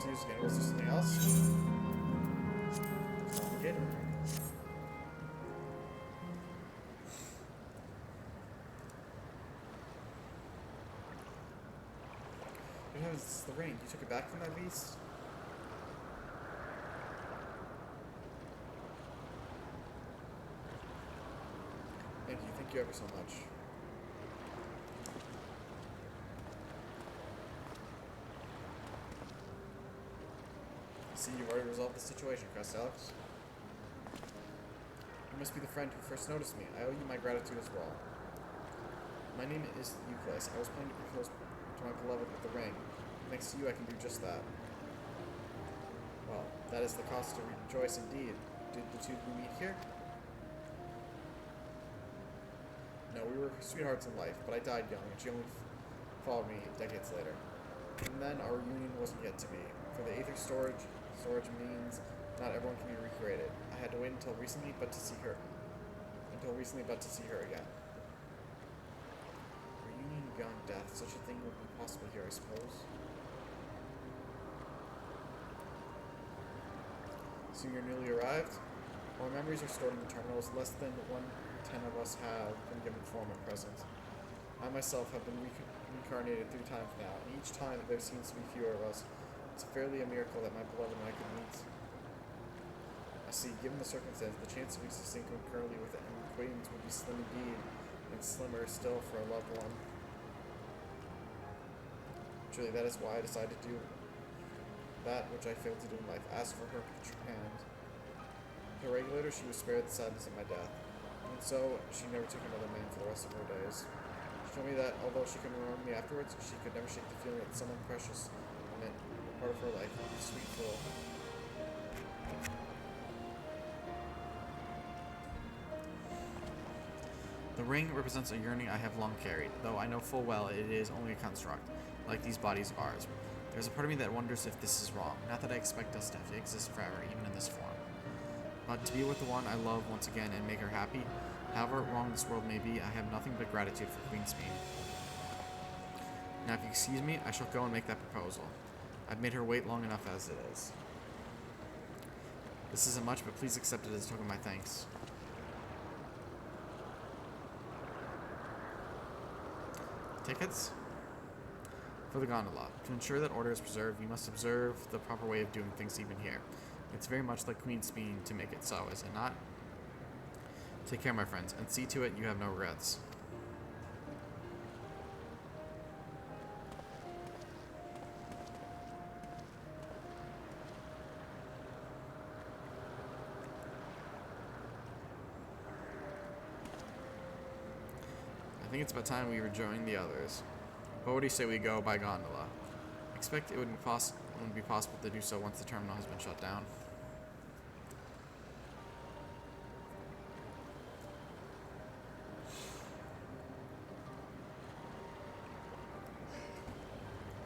Okay, was there something else? Okay. What was the ring? You took it back from that beast? Thank you ever so much. See, you've already resolved the situation, Crest Alex. You must be the friend who first noticed me. I owe you my gratitude as well. My name is Euclid. I was planning to propose to my beloved with the ring. Thanks to you, I can do just that. Well, that is the cost to rejoice indeed. Did the two of you meet here? No, we were sweethearts in life, but I died young, and she only followed me decades later. And then our reunion wasn't yet to be. For the Aether storage means not everyone can be recreated. I had to wait until recently, but to see her again. Reunion beyond death, such a thing would be possible here, I suppose. So you're newly arrived? Our memories are stored in the terminals. Less than 1/10 of us have been given form at present. I myself have been reincarnated 3 times now, and each time there seems to be fewer of us. It's fairly a miracle that my beloved and I could meet. see, given the circumstance, the chance of existing concurrently with an acquaintance would be slim indeed, and slimmer still for a loved one. Truly, that is why I decided to do that which I failed to do in life, ask for her hand. The regulator, she was spared the sadness of my death, and so she never took another man for the rest of her days. She told me that although she could remember me afterwards, she could never shake the feeling that someone precious meant a part of her life. Sweet fool. The ring represents a yearning I have long carried, though I know full well it is only a construct, like these bodies of ours. There's a part of me that wonders if this is wrong, not that I expect us to have to exist forever, even in this form. But to be with the one I love once again and make her happy, however wrong this world may be, I have nothing but gratitude for Queen Speed. Now if you excuse me, I shall go and make that proposal. I've made her wait long enough as it is. This isn't much, but please accept it as a token of my thanks. Tickets? For the gondola. To ensure that order is preserved, you must observe the proper way of doing things even here. It's very much like Queen Speed to make it so, is it not? Take care, my friends, and see to it you have no regrets. I think it's about time we rejoin the others. What would you say we go by gondola? I expect it wouldn't be possible to do so once the terminal has been shut down.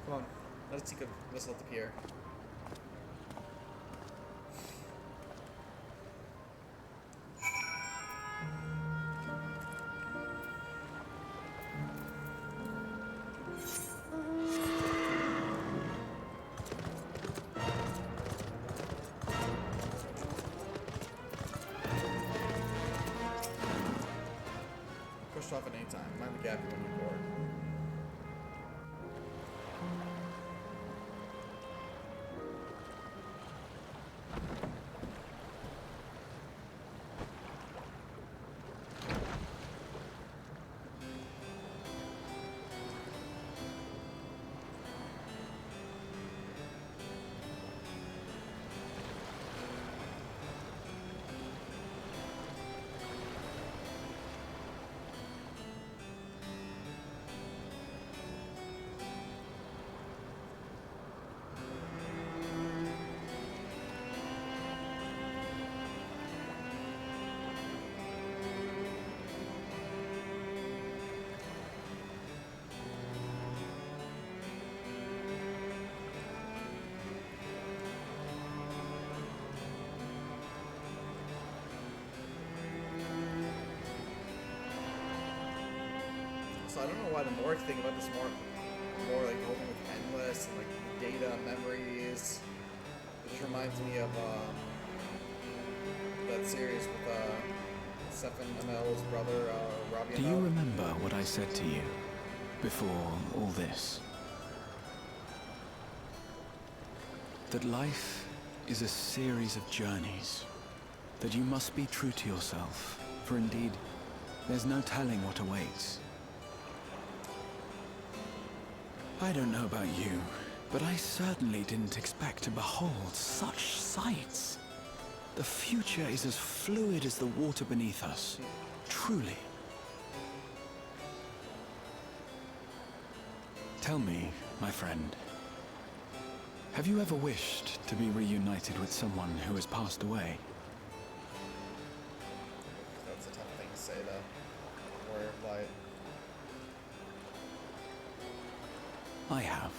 Come on, let's take a whistle at the pier. Pushed off at any time. Mind the gap when you board. So I don't know why the more I think about this, more like the whole thing with endless and like data, memories. It just reminds me of that series with Stefan Amel's brother, Robbie. Do you remember what I said to you before all this? That life is a series of journeys. That you must be true to yourself, for indeed, there's no telling what awaits. I don't know about you, but I certainly didn't expect to behold such sights. The future is as fluid as the water beneath us, truly. Tell me, my friend, have you ever wished to be reunited with someone who has passed away? That's a tough thing to say, though. Warrior of Light. I have.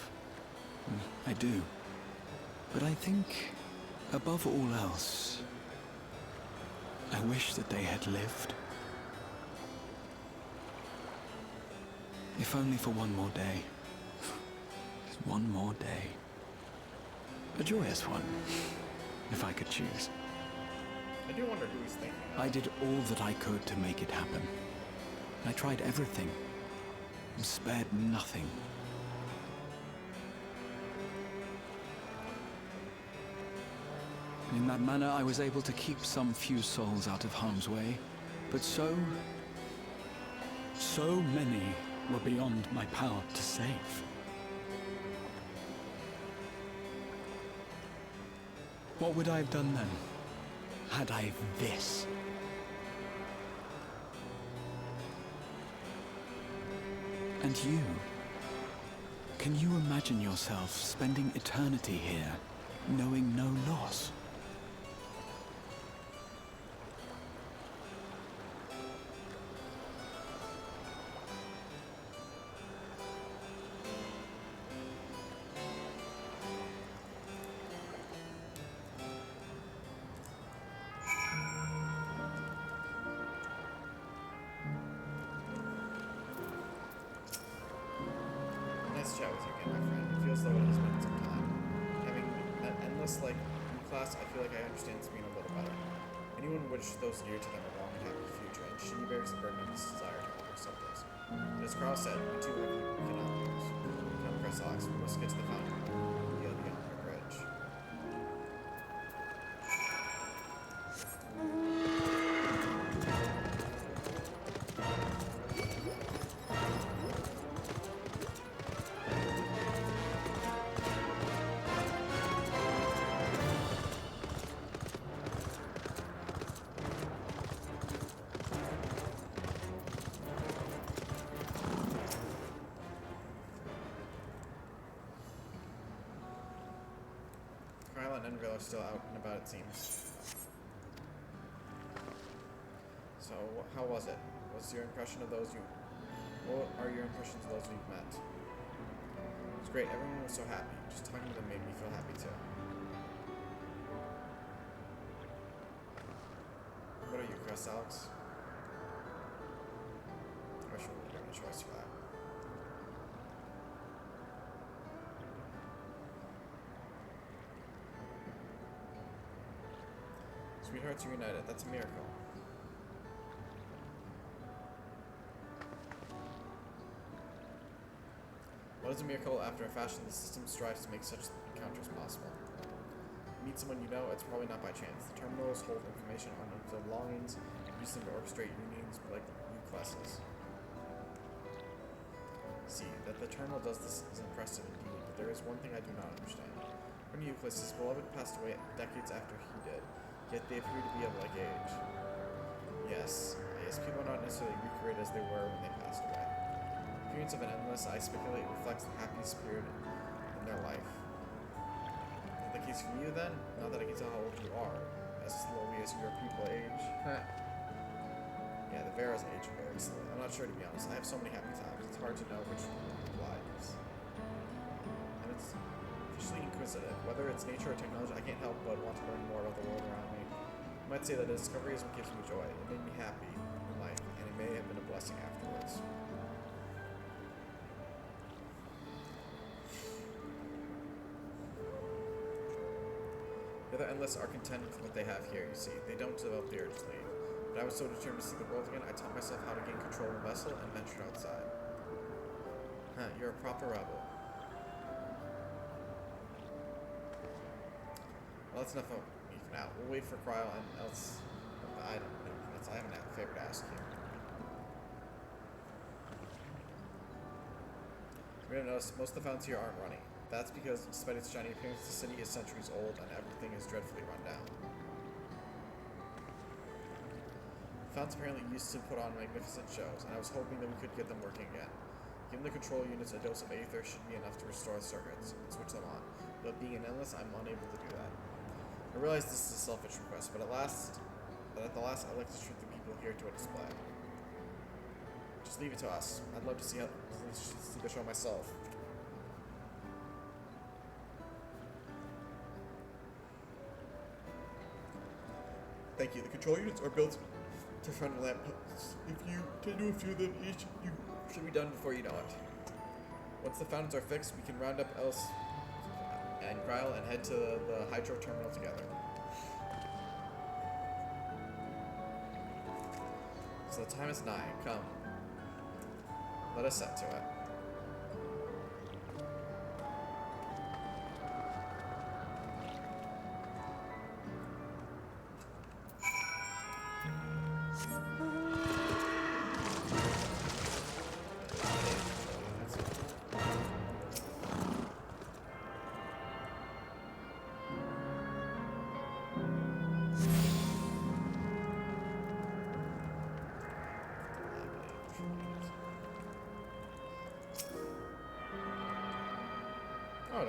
I do. But I think, above all else, I wish that they had lived. If only for one more day. Just one more day. A joyous one, if I could choose. I do wonder who he's thinking of. I did all that I could to make it happen. I tried everything, and spared nothing. In that manner, I was able to keep some few souls out of harm's way, but so many were beyond my power to save. What would I have done then, had I this? And you? Can you imagine yourself spending eternity here, knowing no loss? Nice chat with you again, my friend. It feels though it has been some time. Having that endless, new class, I feel like I understand Sabine a little better. Anyone would wish those near to them a long and happy future, and she bears the burden of this desire to help her subjects. But as Carl said, we too have people we cannot lose. Come, press Alex, we must get to the fountain. We'll be on our bridge. Kyle and Enville are still out and about, it seems. So, how was it? What are your impressions of those you've met? It was great. Everyone was so happy. Just talking to them made me feel happy too. What are you, Chris, Alex? I wish we were given a choice for that. Sweethearts reunited. That's a miracle. What is a miracle? After a fashion, the system strives to make such encounters possible. Meet someone you know, it's probably not by chance. The terminals hold information on unfulfilled longings, use them to orchestrate unions like U-classes. See, that the terminal does this is impressive indeed, but there is one thing I do not understand. One Euclid's beloved passed away decades after he did, yet they appear to be of like age. Yes, people are not necessarily recreated as they were when they passed away. The appearance of an endless, I speculate, reflects the happiest spirit in their life. Is that the case for you then? Not that I can tell how old you are, as slowly as your people age. Yeah, the Vera's age very slowly. I'm not sure, to be honest. I have so many happy times. It's hard to know which one applies. And it's officially inquisitive. Whether it's nature or technology, I can't help but want to learn more about the world around me. I might say that a discovery is what gives me joy. It made me happy in life, and it may have been a blessing afterwards. The other Endless are content with what they have here, you see. They don't develop the urge to leave. But I was so determined to see the world again, I taught myself how to gain control of the vessel and ventured outside. Huh, you're a proper rebel. Well, that's enough of me for now. We'll wait for Cryle and else. I don't know. I haven't had a favor to ask you. You may have noticed most of the fountains here aren't running. That's because, despite its shiny appearance, the city is centuries old and everything is dreadfully run down. The fountains apparently used to put on magnificent shows, and I was hoping that we could get them working again. Giving the control units a dose of aether should be enough to restore the circuits and switch them on. But being an endless, I'm unable to do that. I realize this is a selfish request, but at the last, I'd like to treat the people here to a display. Just leave it to us. I'd love to see the show myself. Thank you. The control units are built to front lampposts. If you can do a few of them each, you should be done before you know it. Once the fountains are fixed, we can round up Else and Cryle and head to the hydro terminal together. So the time is nigh. Come. Let us set to it.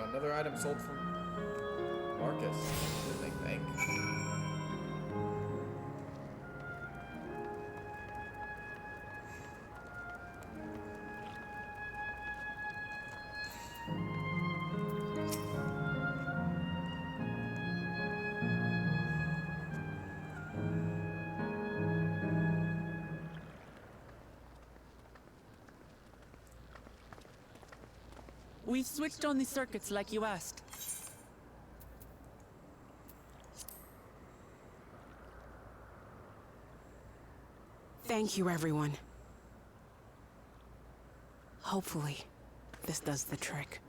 Another item sold from Marcus. Good thing. We've switched on the circuits like you asked. Thank you, everyone. Hopefully, this does the trick.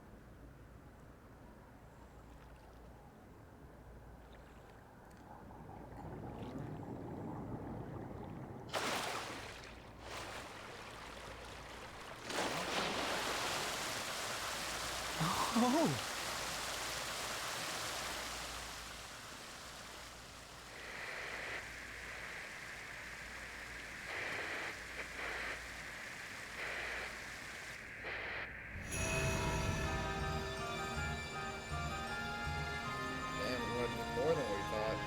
Oh! Damn, we went more than we thought.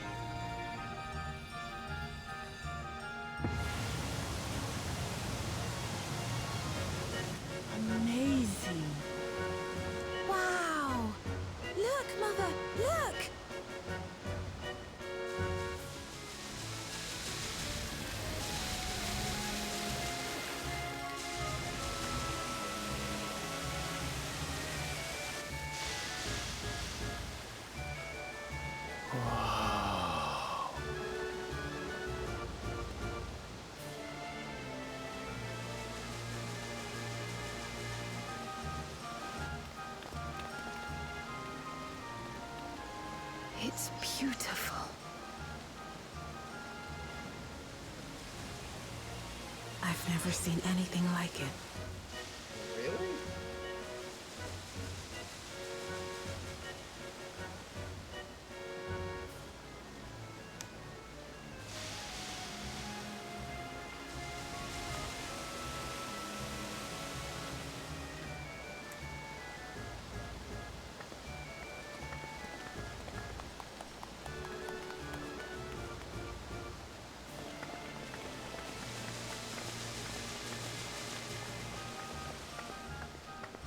Amazing. Wow! Look, Mother, look! It's beautiful. I've never seen anything like it. Really?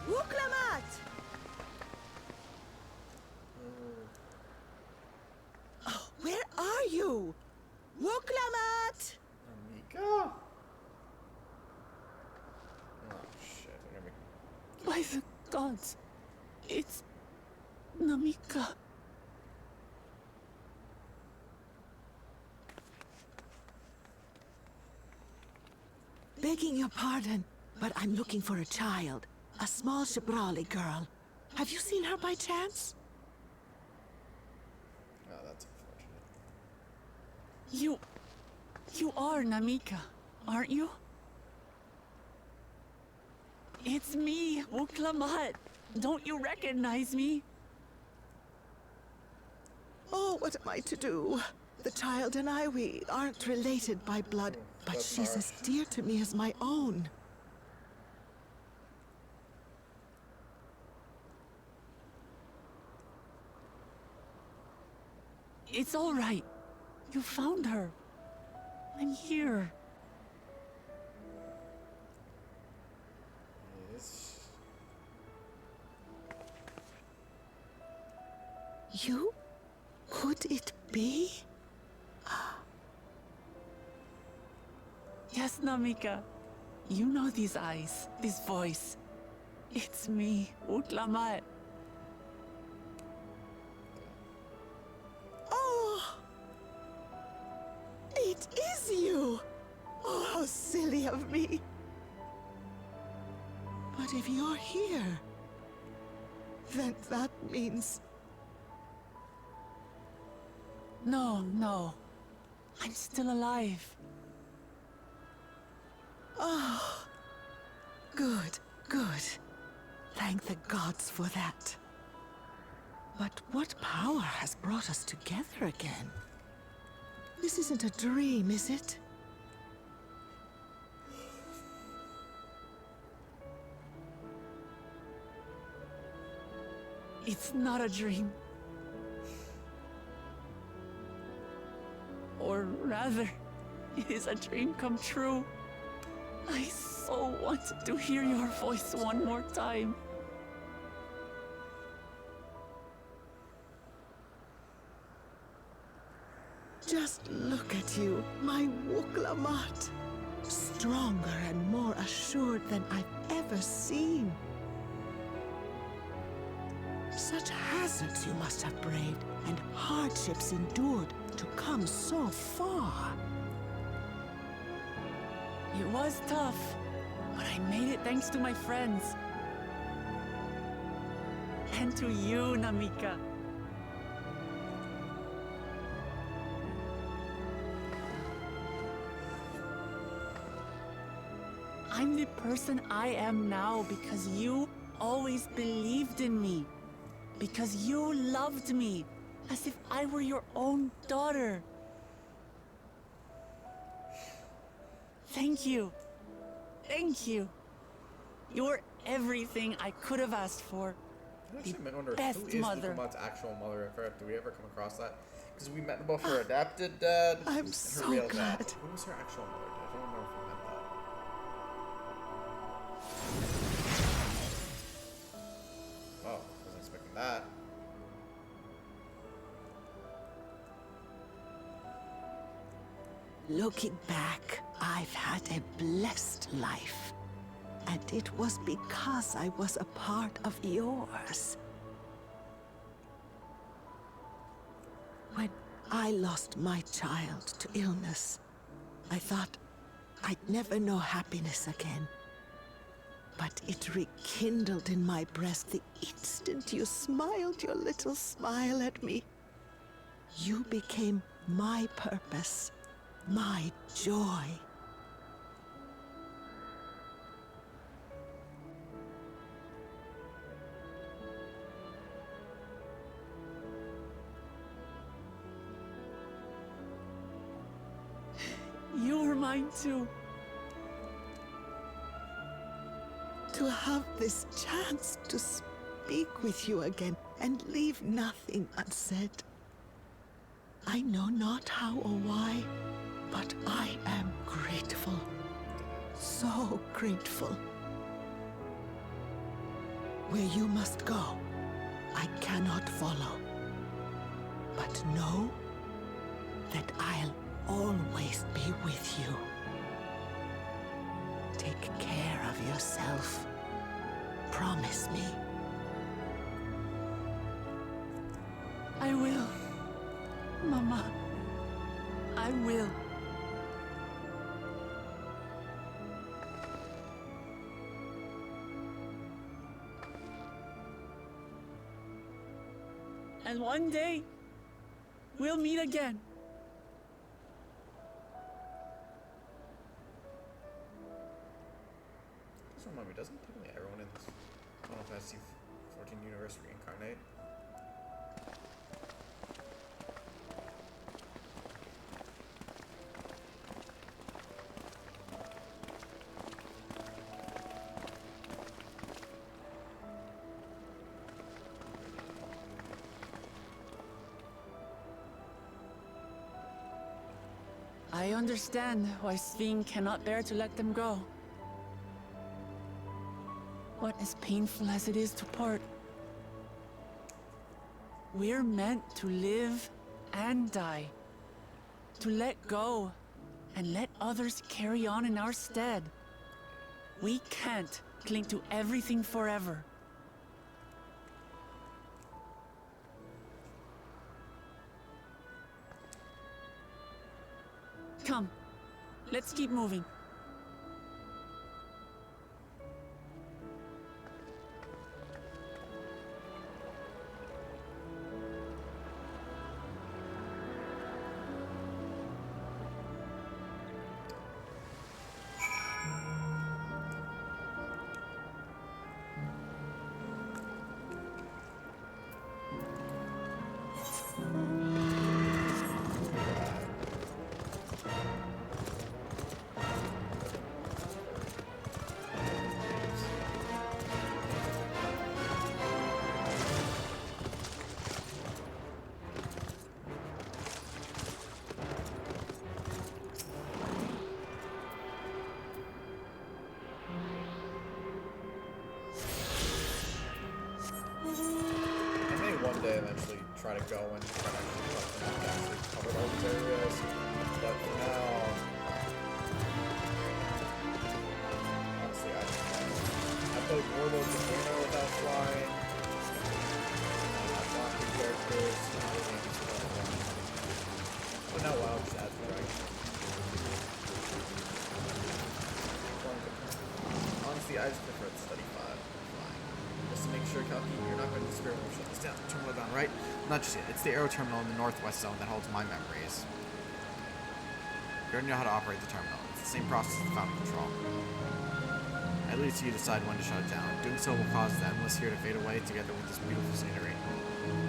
Wuklamat! Oh, where are you? Wuklamat! Amika? Oh shit, they're gonna be... By the gods, it's Namika. Begging your pardon, but I'm looking for a child. A small Shibrali girl. Have you seen her by chance? Oh, that's unfortunate. You are Namika, aren't you? It's me, Wuklamat. Don't you recognize me? Oh, what am I to do? The child and I, we aren't related by blood, but That's she's as dear to me as my own. It's all right. You found her. I'm here. Yes. You? Could it be? Yes, Namika. You know these eyes, this voice. It's me, Wuklamat. Oh! It is you! Oh, how silly of me. But if you're here, then that means... No. I'm still alive. Oh, good. Thank the gods for that. But what power has brought us together again? This isn't a dream, is it? It's not a dream. Or rather, it is a dream come true. I so wanted to hear your voice one more time. Just look at you, my Wuk-Lamat. Stronger and more assured than I've ever seen. Such hazards you must have braved and hardships endured to come so far. It was tough, but I made it thanks to my friends. And to you, Namika. I'm the person I am now because you always believed in me. Because you loved me, as if I were your own daughter. Thank you. Thank you. You're everything I could have asked for. I actually wonder best who is mother. Wuk-Lamat's actual mother. Do we ever come across that? Because we met both her adopted dad I'm and her so real glad. dad. Who was her actual mother? I don't remember if we met that. Oh, wasn't expecting that. Looking back, I've had a blessed life. And it was because I was a part of yours. When I lost my child to illness, I thought I'd never know happiness again. But it rekindled in my breast the instant you smiled your little smile at me. You became my purpose, my joy. You were mine too. To have this chance to speak with you again and leave nothing unsaid. I know not how or why, but I am grateful. So grateful. Where you must go, I cannot follow. But know that I'll always be with you. Take care of yourself. Promise me. I will. Mama. I will. And one day, we'll meet again. This reminds me, doesn't technically everyone in this Final Fantasy 14 universe reincarnate? I understand why Sphene cannot bear to let them go. But as painful as it is to part, we're meant to live and die. To let go and let others carry on in our stead. We can't cling to everything forever. Come, let's keep moving. eventually try to go and try to actually cover all these areas. But for now, honestly, I played Warlords of Arena without flying. I've locked new characters. But no, wow, just add the right. Honestly, I just prefer the study 5 flying. Just to make sure, Kalki, you're not going to disappear when we shut this down. Terminal down, right? Not just yet. It's the aero terminal in the northwest zone that holds my memories. You already know how to operate the terminal. It's the same process as the founding control. At least you decide when to shut it down. Doing so will cause the endless here to fade away together with this beautiful scenery.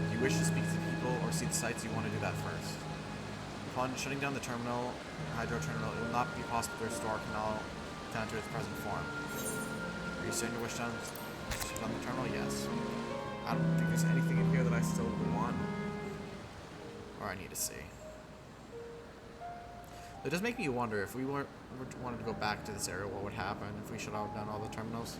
If you wish to speak to people or see the sights, you want to do that first. Upon shutting down the terminal, hydro terminal, it will not be possible to restore our canal down to its present form. Are you saying you wish to shut down the terminal? Yes. I don't think there's anything in here that I still want. Or I need to see. It does make me wonder if we wanted to go back to this area, what would happen if we shut down all the terminals?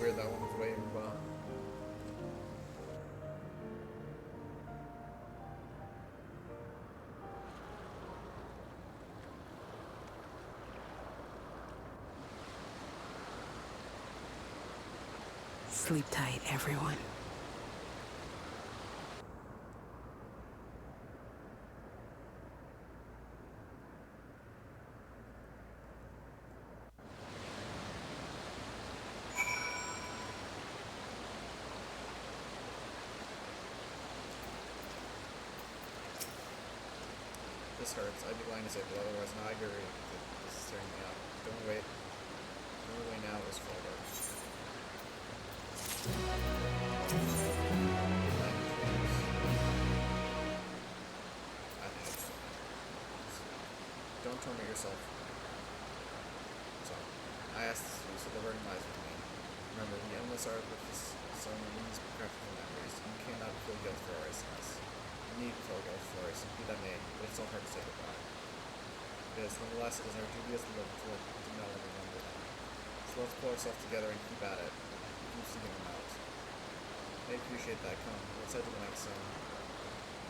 That one was way in the bottom. Sleep tight, everyone. This hurts. I'd be lying to say, but otherwise, no, I agree. This is tearing me up. The only way now is forward. Don't torment yourself. So, I asked this of you, so the burden lies with me. Remember, the endless art with this song leaves practical memories. You cannot feel guilt for our raceness. You need to feel guilt for us, be that may, but it's so hard to say goodbye. Because, nonetheless, it is our duty as the living to know and remember them. So let's pull ourselves together and keep at it. Keep seeking them out. I appreciate that. Come, let's head to the next zone.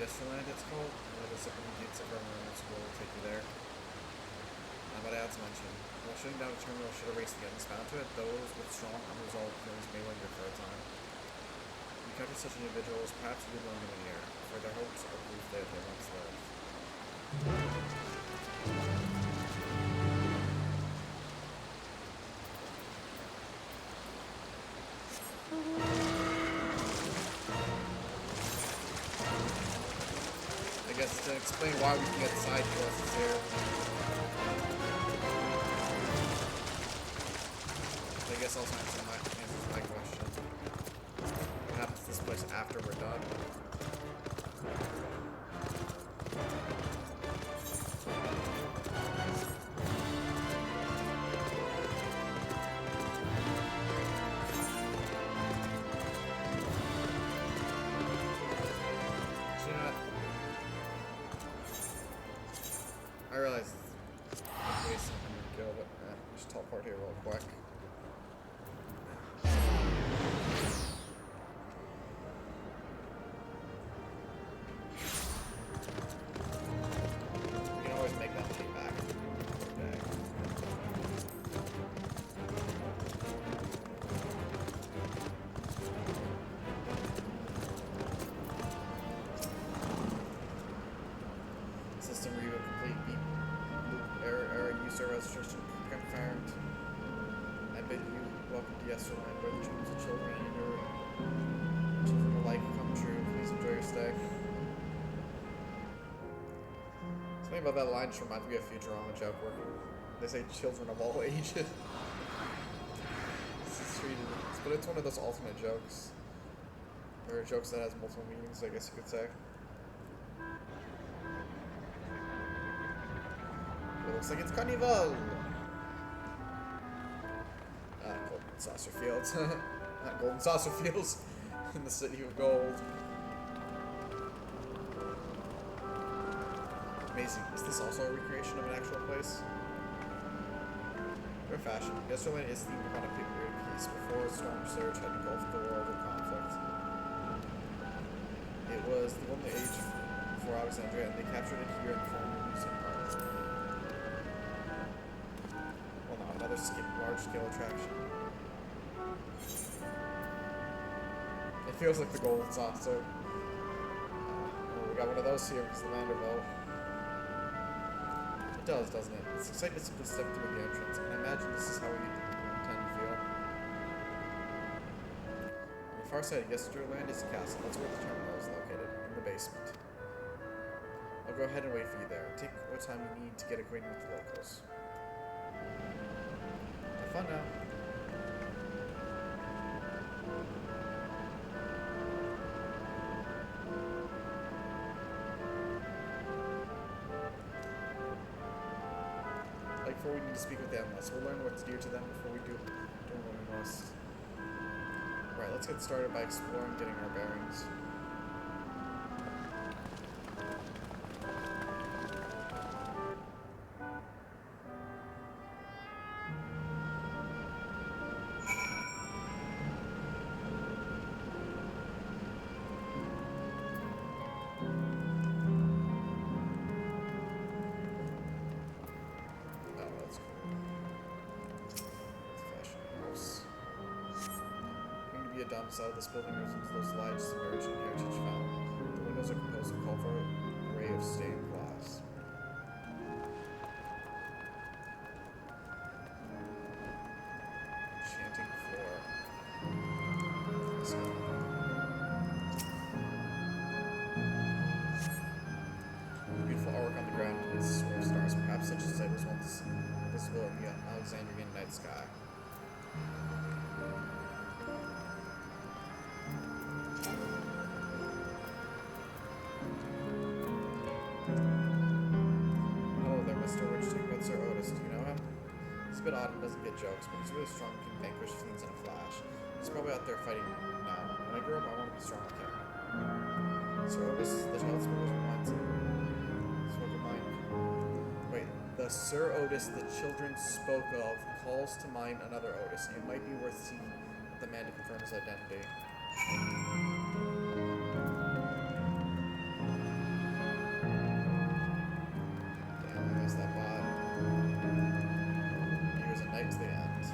Desterland, it's called. One of the second gates of our school will take you there. But I had to mention, while shutting down a terminal should erase the items found to it, those with strong unresolved feelings may linger for a time. We capture such individuals, perhaps we learn them in here, for their hopes are proof that they once lived. I guess to explain why we can get side quests here. I guess also answers my question. What happens to this place after we're done? I realize it's wasting 100 kill, but just teleport here real quick. You can always make that tape back. Okay. System review complete. Beep. Error user registration confirmed. I bid you welcome to Yesterland, where the dreams of children and your children alike come true. Please enjoy your stay. Something about that line just reminds me of a Futurama joke where they say children of all ages. But it's one of those alternate jokes. Or jokes that has multiple meanings, I guess you could say. It looks like it's Carnival! Golden Saucer Fields. Not Golden Saucer Fields. In the City of Gold. Amazing. Is this also a recreation of an actual place? Fair fashion. Yesterland is themed upon a period of peace before a storm surge had engulfed the world of conflict. It was the golden age for Alexandria, and they captured it here in the form of amusement park. Well, now another large-scale attraction. It feels like the Golden Saucer. Well, we got one of those here because the Vanderbilt. It does, doesn't it? It's exciting to simply step through the entrance, and I imagine this is how we intend to feel. On the far side of Yesterland is the castle. That's where the terminal is located, in the basement. I'll go ahead and wait for you there. Take what time you need to get acquainted with the locals. Have fun now. Before we need to speak with them, we'll learn what's dear to them before we do what we must. Right, let's get started by exploring, getting our bearings. Outside this building resembles those large submerged heritage fountains. The windows are composed of colorful array of stained glass. Enchanting floor. Beautiful artwork on the ground is sort of stars, perhaps such as sight was once visible in the Alexandrian night sky. Autumn doesn't get jokes, but he's really strong and can vanquish fiends in a flash. He's probably out there fighting now. When I grow up, I want to be strong like him. Sir Otis, the child smuggler's reminds him. Spoke of mind. Wait, the Sir Otis the children spoke of calls to mind another Otis. It might be worth seeing the man to confirm his identity. Damn, I missed that bot. To the end.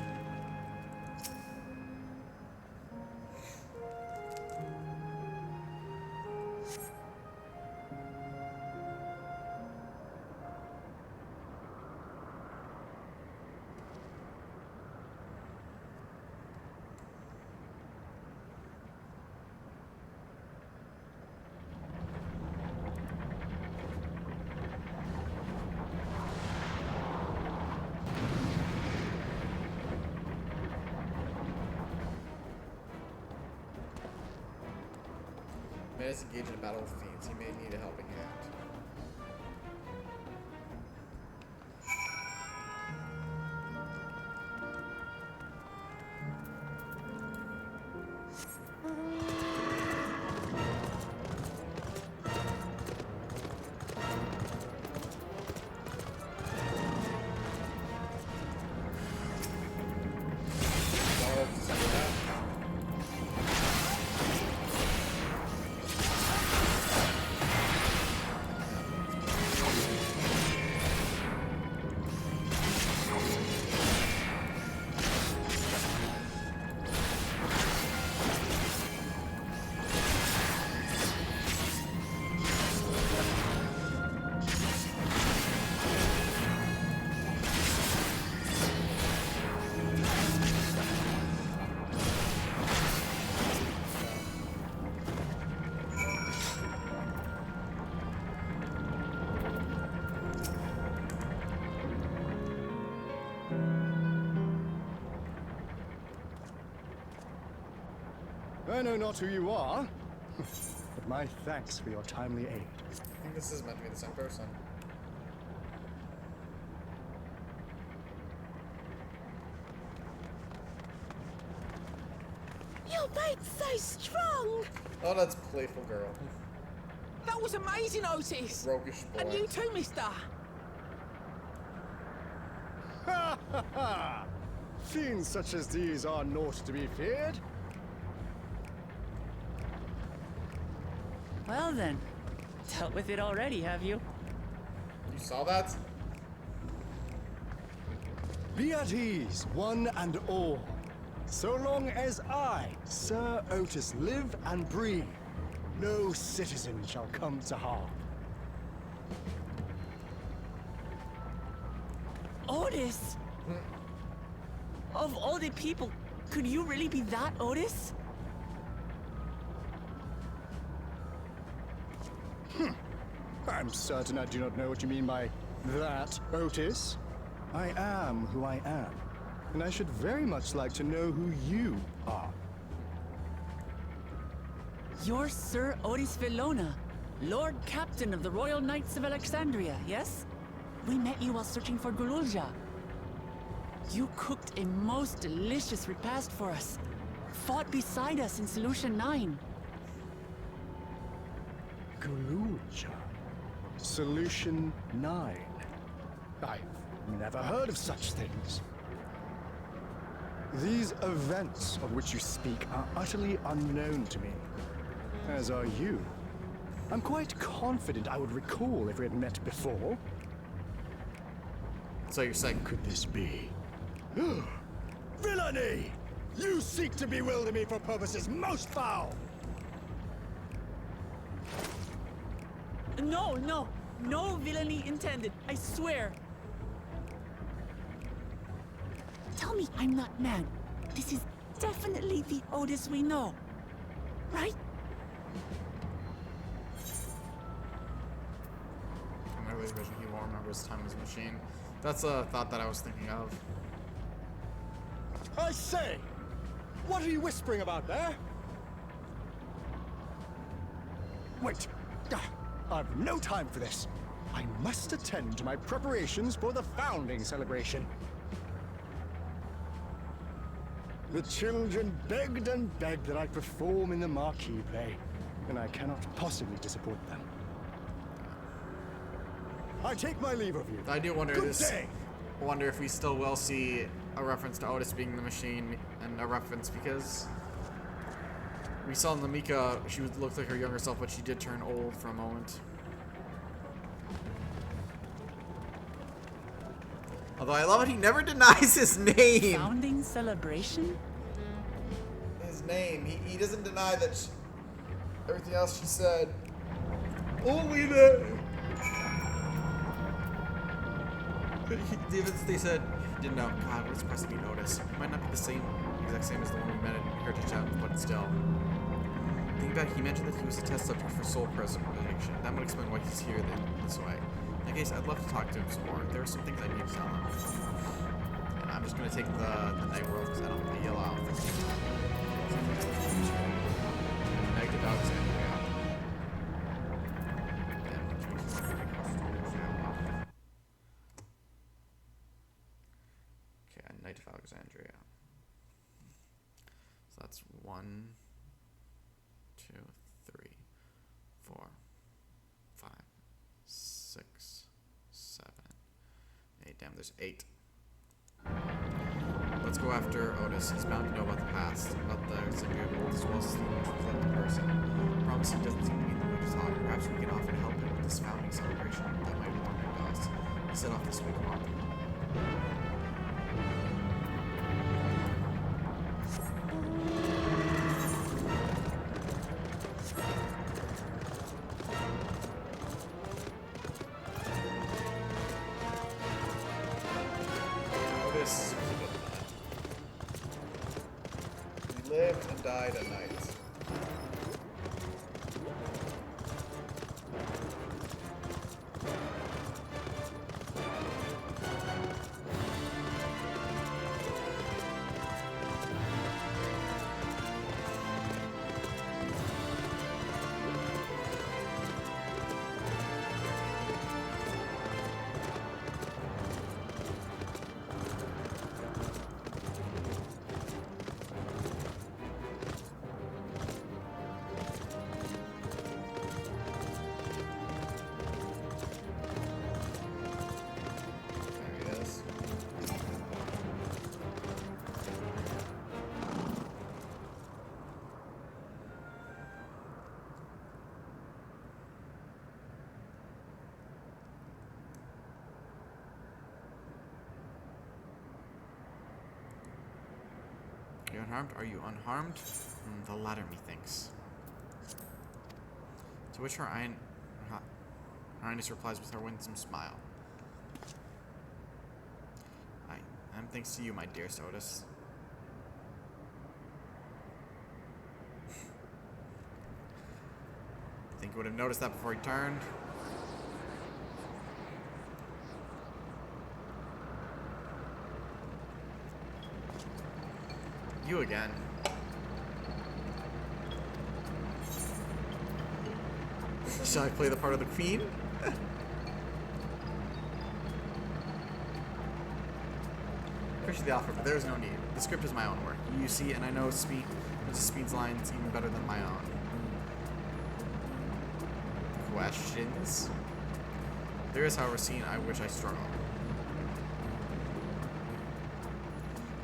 Man is engaged in a battle with fiends. He may need a helping hand. I know not who you are, but my thanks for your timely aid. I think this is meant to be the same person. Your bait's so strong! Oh, that's playful girl. That was amazing, Otis! Roguish boy. And you too, mister! Ha ha ha! Fiends such as these are naught to be feared. Well then, dealt with it already, have you? You saw that? Be at ease, one and all. So long as I, Sir Otis, live and breathe, no citizen shall come to harm. Otis? Of all the people, could you really be that Otis? I'm certain I do not know what you mean by that, Otis. I am who I am, and I should very much like to know who you are. You're Sir Otis Villona, Lord Captain of the Royal Knights of Alexandria, yes? We met you while searching for Gululja. You cooked a most delicious repast for us. Fought beside us in Solution 9. Gululja. Solution 9. I've never heard of such things. These events of which you speak are utterly unknown to me, as are you. I'm quite confident I would recall if we had met before. So you're saying, could this be? Villainy! You seek to bewilder me for purposes most foul! No villainy intended, I swear. Tell me I'm not mad. This is definitely the Otis we know, right? in my early vision, he won't remember his time as a machine. That's a thought that I was thinking of. I say! What are you whispering about there? Wait! I've no time for this. I must attend to my preparations for the founding celebration. The children begged and begged that I perform in the marquee play, and I cannot possibly disappoint them. I take my leave of you. I do wonder Good day. I wonder if we still will see a reference to Otis being the machine, and a reference because we saw in Lamika, she looked like her younger self, but she did turn old for a moment. Although I love it, he never denies his name. Founding celebration? His name. He doesn't deny that everything else she said. Only that. They said, didn't know. God, what is supposed to be Otis? It might not be the exact same as the one we met in Heritage Town, but still. Thinking back, he mentioned that he was a test subject for soul preservation. That would explain why he's here this way. In that case, I'd love to talk to him some more. There are some things I need to tell him. And I'm just going to take the night world because I don't want to yell out. Negative Alexandria. Okay, Knight of Alexandria. So that's 1, 2, 3, 4, 5, 6, 7, 8. Damn, there's 8. Let's go after Otis. He's bound to know about the past, about the Alexandria world, as well as the truth person. I promise he doesn't seem to be in the mood to talk. Perhaps we can offer to help him with this founding celebration. That might be wondering to us. He set off this week month. Lived and died at night. you unharmed? Are you unharmed? The latter, methinks. To which her Highness replies with her winsome smile. I'm thanks to you, my dear Otis. Think you would have noticed that before he turned. You again. Shall I play the part of the queen? Appreciate the offer, but there is no need. The script is my own work. You see, and I know Speed's lines even better than my own. Questions? There is, however, a scene I which I struggle.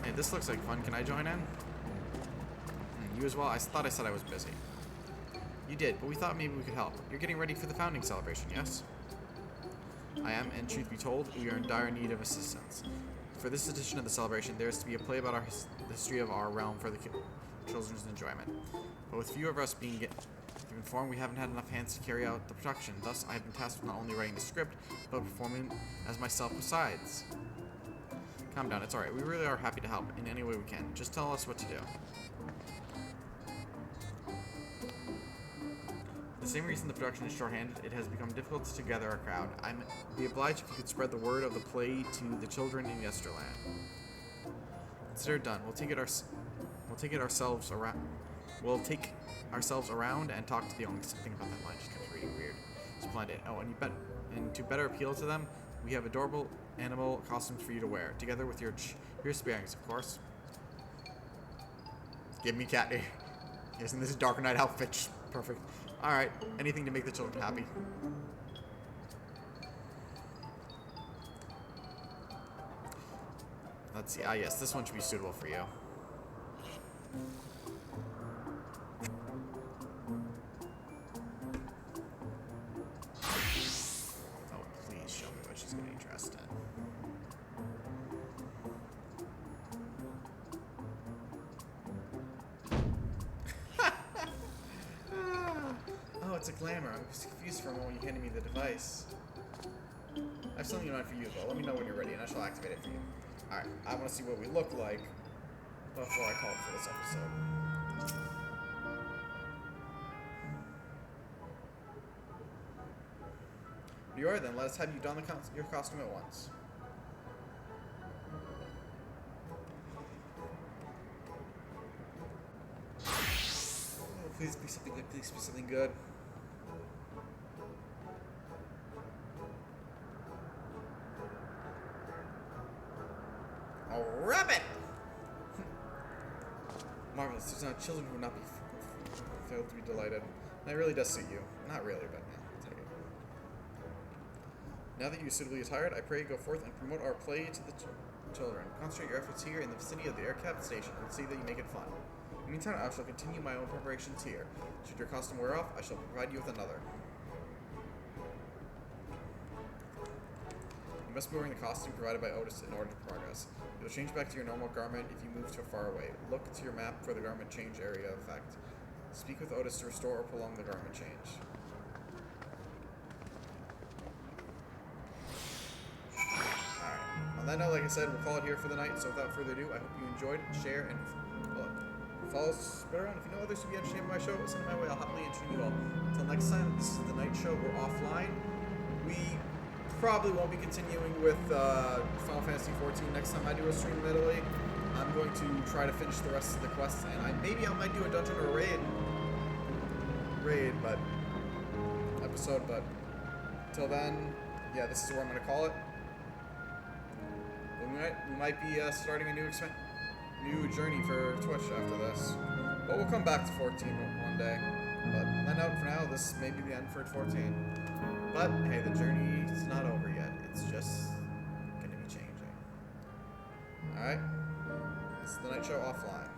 Hey, this looks like fun. Can I join in? You as well? I thought I said I was busy. You did, but we thought maybe we could help. You're getting ready for the founding celebration, yes? I am, and truth be told, we are in dire need of assistance. For this edition of the celebration, there is to be a play about the history of our realm for the children's enjoyment. But with few of us being given form, we haven't had enough hands to carry out the production. Thus, I have been tasked with not only writing the script, but performing as myself besides. Calm down, it's alright. We really are happy to help in any way we can. Just tell us what to do. For the same reason the production is shorthanded, it has become difficult to gather a crowd. I'd be obliged if you could spread the word of the play to the children in Yesterland. Consider it done. We'll take ourselves around and talk to the young. Something about that line just kept reading weird. Splendid. Oh, and to better appeal to them, we have adorable animal costumes for you to wear, together with your spearings, of course. Give me cat ear. Isn't this Dark Knight outfit? Perfect. Alright, anything to make the children happy. Let's see. Ah, yes, this one should be suitable for you. Oh, please show me what she's going to be dressed in. Oh, it's a glamour. I was confused for a moment when you handed me the device. I have something in mind for you as well. Let me know when you're ready and I shall activate it for you. Alright, I want to see what we look like before I call it for this episode. You are then. Let us have you don your costume at once. Oh, please be something good. Please be something good. A rabbit! Marvelous. There's no children who would not be failed to be delighted. That really does suit you. Not really, but yeah, I'll take it. Now that you are suitably attired, I pray you go forth and promote our play to the children. Concentrate your efforts here in the vicinity of the aircraft station and see that you make it fun. In the meantime, I shall continue my own preparations here. Should your costume wear off, I shall provide you with another. You must be wearing the costume provided by Otis in order to progress. You'll change back to your normal garment if you move too far away. Look to your map for the garment change area effect. Speak with Otis to restore or prolong the garment change. Alright. On that note, like I said, we'll call it here for the night, so without further ado, I hope you enjoyed, share, and follow, spread around. If you know others who be entertained by my show, send them my way. I'll happily entertain you all. Until next time, this is the Night Show. We're offline. We probably won't be continuing with Final Fantasy XIV next time I do a stream, admittedly. I'm going to try to finish the rest of the quests, and I might do a dungeon or a raid episode, but until then, yeah, this is where I'm going to call it. We might be starting a new journey for Twitch after this, but we'll come back to 14 one day. But on that note, for now, this may be the end for 14. But hey, the journey is not over yet. It's just going to be changing. Alright? This is the Night Show offline.